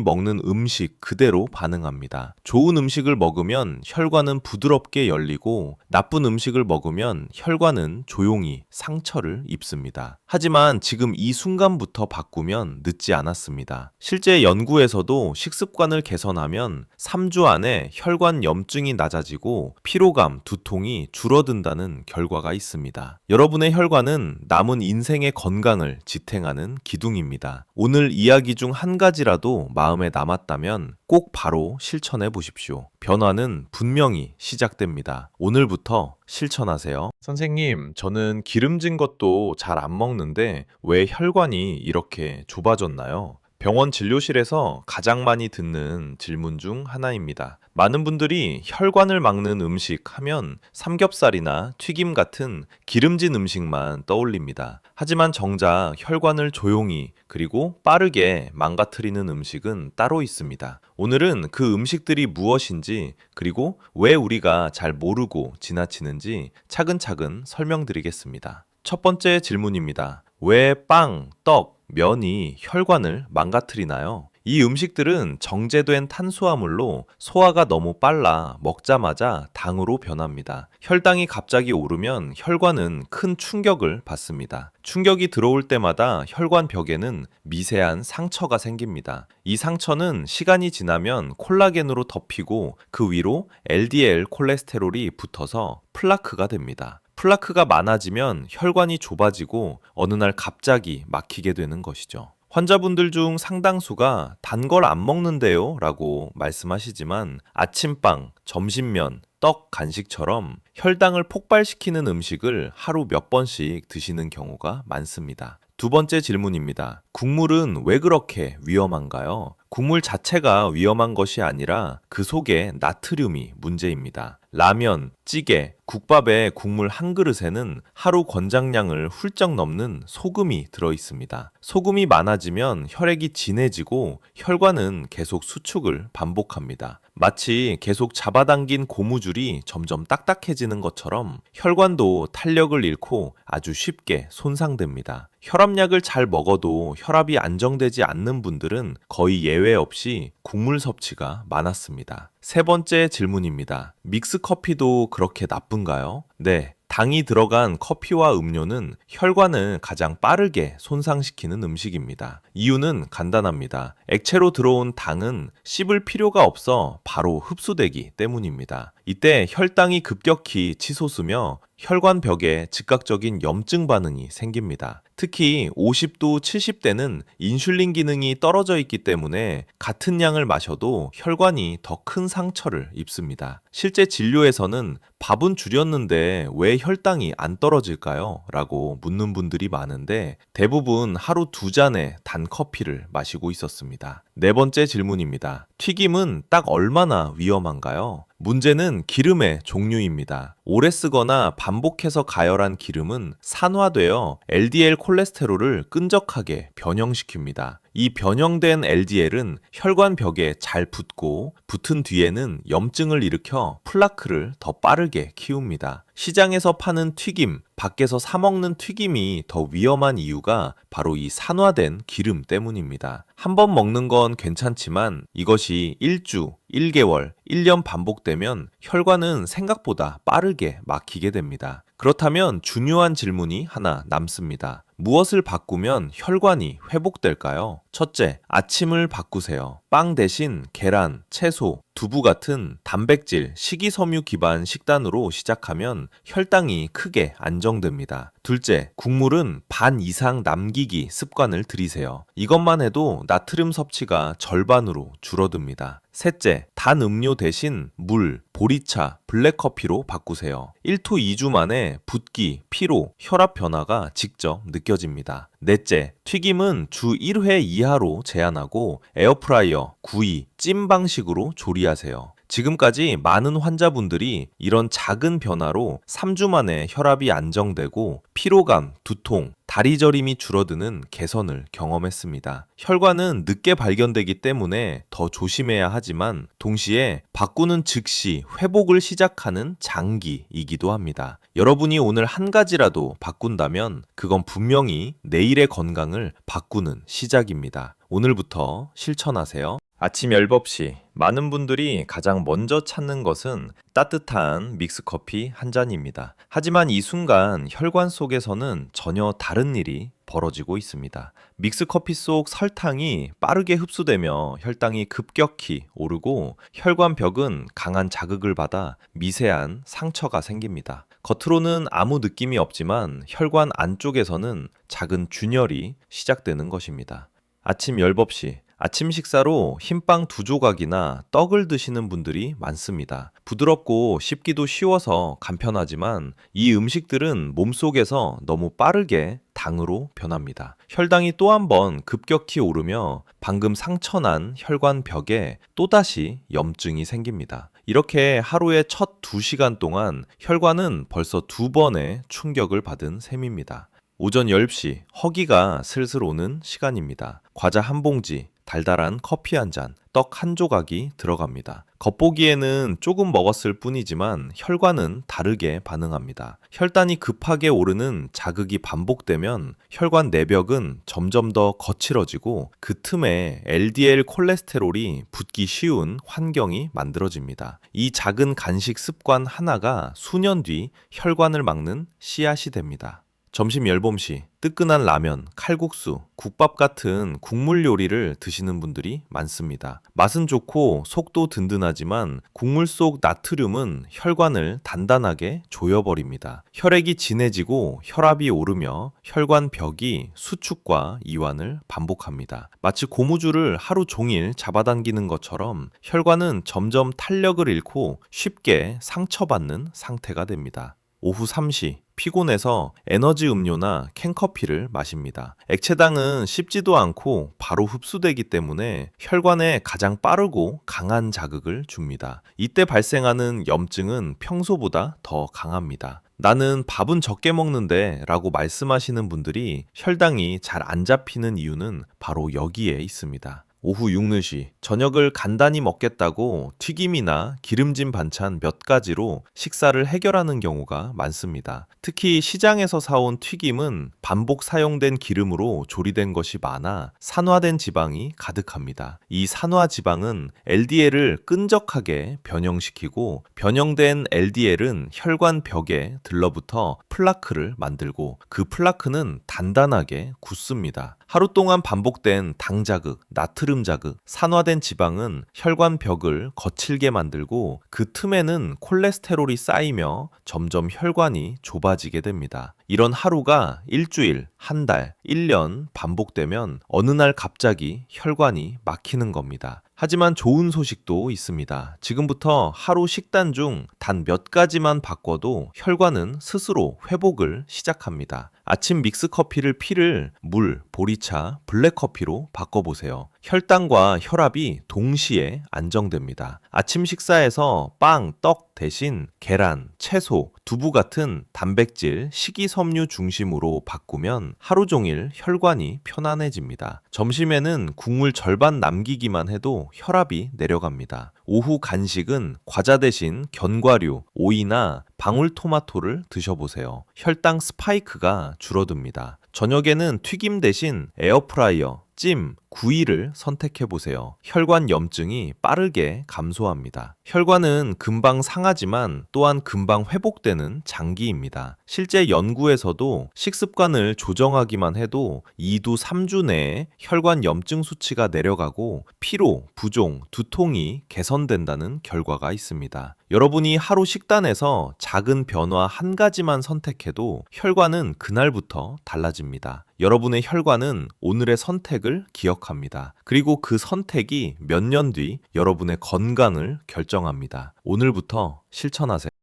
먹는 음식 그대로 반응합니다. 좋은 음식을 먹으면 혈관은 부드럽게 열리고 나쁜 음식을 먹으면 혈관은 조용히 상처를 입습니다. 하지만 지금 이 순간부터 바꾸면 늦지 않았습니다. 실제 연구에서도 식습관을 개선하면 3주 안에 혈관 염증이 낮아지고 피로감, 두통이 줄어든다는 결과가 있습니다. 여러분의 혈관은 남은 인생의 건강을 지탱하는 기둥입니다. 오늘 이야기 중 한 가지라도 마음에 남았다면 꼭 바로 실천해 보십시오. 변화는 분명히 시작됩니다. 오늘부터 실천하세요. 선생님, 저는 기름진 것도 잘 안 먹는데 왜 혈관이 이렇게 좁아졌나요? 병원 진료실에서 가장 많이 듣는 질문 중 하나입니다. 많은 분들이 혈관을 막는 음식 하면 삼겹살이나 튀김 같은 기름진 음식만 떠올립니다. 하지만 정작 혈관을 조용히 그리고 빠르게 망가뜨리는 음식은 따로 있습니다. 오늘은 그 음식들이 무엇인지 그리고 왜 우리가 잘 모르고 지나치는지 차근차근 설명드리겠습니다. 첫 번째 질문입니다. 왜 빵, 떡, 면이 혈관을 망가뜨리나요? 이 음식들은 정제된 탄수화물로 소화가 너무 빨라 먹자마자 당으로 변합니다. 혈당이 갑자기 오르면 혈관은 큰 충격을 받습니다. 충격이 들어올 때마다 혈관 벽에는 미세한 상처가 생깁니다. 이 상처는 시간이 지나면 콜라겐으로 덮이고 그 위로 LDL 콜레스테롤이 붙어서 플라크가 됩니다. 플라크가 많아지면 혈관이 좁아지고 어느 날 갑자기 막히게 되는 것이죠. 환자분들 중 상당수가 단 걸 안 먹는데요 라고 말씀하시지만 아침빵, 점심면, 떡, 간식처럼 혈당을 폭발시키는 음식을 하루 몇 번씩 드시는 경우가 많습니다. 두 번째 질문입니다. 국물은 왜 그렇게 위험한가요? 국물 자체가 위험한 것이 아니라 그 속에 나트륨이 문제입니다. 라면, 찌개, 국밥의 국물 한 그릇에는 하루 권장량을 훌쩍 넘는 소금이 들어 있습니다. 소금이 많아지면 혈액이 진해지고 혈관은 계속 수축을 반복합니다. 마치 계속 잡아당긴 고무줄이 점점 딱딱해지는 것처럼 혈관도 탄력을 잃고 아주 쉽게 손상됩니다. 혈압약을 잘 먹어도 혈압이 안정되지 않는 분들은 거의 예외 없이 국물 섭취가 많았습니다. 세 번째 질문입니다. 믹스커피도 그렇게 나쁜가요? 네. 당이 들어간 커피와 음료는 혈관을 가장 빠르게 손상시키는 음식입니다. 이유는 간단합니다. 액체로 들어온 당은 씹을 필요가 없어 바로 흡수되기 때문입니다. 이때 혈당이 급격히 치솟으며 혈관 벽에 즉각적인 염증 반응이 생깁니다. 특히 50도, 70대는 인슐린 기능이 떨어져 있기 때문에 같은 양을 마셔도 혈관이 더 큰 상처를 입습니다. 실제 진료에서는 밥은 줄였는데 왜 혈당이 안 떨어질까요? 라고 묻는 분들이 많은데 대부분 하루 2잔의 단 커피를 마시고 있었습니다. 네 번째 질문입니다. 튀김은 딱 얼마나 위험한가요? 문제는 기름의 종류입니다. 오래 쓰거나 반복해서 가열한 기름은 산화되어 LDL 콜레스테롤을 끈적하게 변형시킵니다. 이 변형된 LDL은 혈관 벽에 잘 붙고 붙은 뒤에는 염증을 일으켜 플라크를 더 빠르게 키웁니다. 시장에서 파는 튀김, 밖에서 사 먹는 튀김이 더 위험한 이유가 바로 이 산화된 기름 때문입니다. 한 번 먹는 건 괜찮지만 이것이 1주, 1개월, 1년 반복되면 혈관은 생각보다 빠르게 막히게 됩니다. 그렇다면 중요한 질문이 하나 남습니다. 무엇을 바꾸면 혈관이 회복될까요? 첫째, 아침을 바꾸세요. 빵 대신 계란, 채소, 두부 같은 단백질, 식이섬유 기반 식단으로 시작하면 혈당이 크게 안정됩니다. 둘째, 국물은 반 이상 남기기 습관을 들이세요. 이것만 해도 나트륨 섭취가 절반으로 줄어듭니다. 셋째, 단 음료 대신 물, 보리차, 블랙커피로 바꾸세요. 1토 2주 만에 붓기, 피로, 혈압 변화가 직접 느껴집니다. 넷째, 튀김은 주 1회 이하로 제한하고 에어프라이어, 구이, 찜 방식으로 조리하세요. 지금까지 많은 환자분들이 이런 작은 변화로 3주 만에 혈압이 안정되고 피로감, 두통, 다리 저림이 줄어드는 개선을 경험했습니다. 혈관은 늦게 발견되기 때문에 더 조심해야 하지만 동시에 바꾸는 즉시 회복을 시작하는 장기이기도 합니다. 여러분이 오늘 한 가지라도 바꾼다면 그건 분명히 내일의 건강을 바꾸는 시작입니다. 오늘부터 실천하세요. 아침 10시 많은 분들이 가장 먼저 찾는 것은 따뜻한 믹스커피 한 잔입니다. 하지만 이 순간 혈관 속에서는 전혀 다른 일이 벌어지고 있습니다. 믹스커피 속 설탕이 빠르게 흡수되며 혈당이 급격히 오르고 혈관 벽은 강한 자극을 받아 미세한 상처가 생깁니다. 겉으로는 아무 느낌이 없지만 혈관 안쪽에서는 작은 균열이 시작되는 것입니다. 아침 10시 아침 식사로 흰빵 두 조각이나 떡을 드시는 분들이 많습니다. 부드럽고 씹기도 쉬워서 간편하지만 이 음식들은 몸속에서 너무 빠르게 당으로 변합니다. 혈당이 또 한 번 급격히 오르며 방금 상처난 혈관 벽에 또다시 염증이 생깁니다. 이렇게 하루의 첫 2시간 동안 혈관은 벌써 2번의 충격을 받은 셈입니다. 오전 10시 허기가 슬슬 오는 시간입니다. 과자 한 봉지, 달달한 커피 한 잔, 떡 한 조각이 들어갑니다. 겉보기에는 조금 먹었을 뿐이지만 혈관은 다르게 반응합니다. 혈단이 급하게 오르는 자극이 반복되면 혈관 내벽은 점점 더 거칠어지고 그 틈에 LDL 콜레스테롤이 붙기 쉬운 환경이 만들어집니다. 이 작은 간식 습관 하나가 수년 뒤 혈관을 막는 씨앗이 됩니다. 점심 열봄시 뜨끈한 라면, 칼국수, 국밥 같은 국물 요리를 드시는 분들이 많습니다. 맛은 좋고 속도 든든하지만 국물 속 나트륨은 혈관을 단단하게 조여버립니다. 혈액이 진해지고 혈압이 오르며 혈관 벽이 수축과 이완을 반복합니다. 마치 고무줄을 하루 종일 잡아당기는 것처럼 혈관은 점점 탄력을 잃고 쉽게 상처받는 상태가 됩니다. 오후 3시 피곤해서 에너지 음료나 캔커피를 마십니다. 액체당은 씹지도 않고 바로 흡수되기 때문에 혈관에 가장 빠르고 강한 자극을 줍니다. 이때 발생하는 염증은 평소보다 더 강합니다. 나는 밥은 적게 먹는데 라고 말씀하시는 분들이 혈당이 잘 안 잡히는 이유는 바로 여기에 있습니다. 오후 6시 저녁을 간단히 먹겠다고 튀김이나 기름진 반찬 몇 가지로 식사를 해결하는 경우가 많습니다. 특히 시장에서 사온 튀김은 반복 사용된 기름으로 조리된 것이 많아 산화된 지방이 가득합니다. 이 산화 지방은 LDL을 끈적하게 변형시키고 변형된 LDL은 혈관 벽에 들러붙어 플라크를 만들고 그 플라크는 단단하게 굳습니다. 하루 동안 반복된 당 자극, 나트륨 자극, 산화된 지방은 혈관 벽을 거칠게 만들고 그 틈에는 콜레스테롤이 쌓이며 점점 혈관이 좁아지게 됩니다. 이런 하루가 일주일, 한 달, 1년 반복되면 어느 날 갑자기 혈관이 막히는 겁니다. 하지만 좋은 소식도 있습니다. 지금부터 하루 식단 중 단 몇 가지만 바꿔도 혈관은 스스로 회복을 시작합니다. 아침 믹스커피를 피를 물, 보리차, 블랙커피로 바꿔보세요. 혈당과 혈압이 동시에 안정됩니다. 아침 식사에서 빵, 떡 대신 계란, 채소, 두부 같은 단백질, 식이섬유 중심으로 바꾸면 하루 종일 혈관이 편안해집니다. 점심에는 국물 절반 남기기만 해도 혈압이 내려갑니다. 오후 간식은 과자 대신 견과류, 오이나 방울토마토를 드셔보세요. 혈당 스파이크가 줄어듭니다. 저녁에는 튀김 대신 에어프라이어, 찜, 구이를 선택해보세요. 혈관 염증이 빠르게 감소합니다. 혈관은 금방 상하지만 또한 금방 회복되는 장기입니다. 실제 연구에서도 식습관을 조정하기만 해도 2두 3주 내에 혈관 염증 수치가 내려가고 피로, 부종, 두통이 개선된다는 결과가 있습니다. 여러분이 하루 식단에서 작은 변화 한 가지만 선택해도 혈관은 그날부터 달라집니다. 여러분의 혈관은 오늘의 선택을 기억합니다. 그리고 그 선택이 몇 년 뒤 여러분의 건강을 결정합니다. 오늘부터 실천하세요.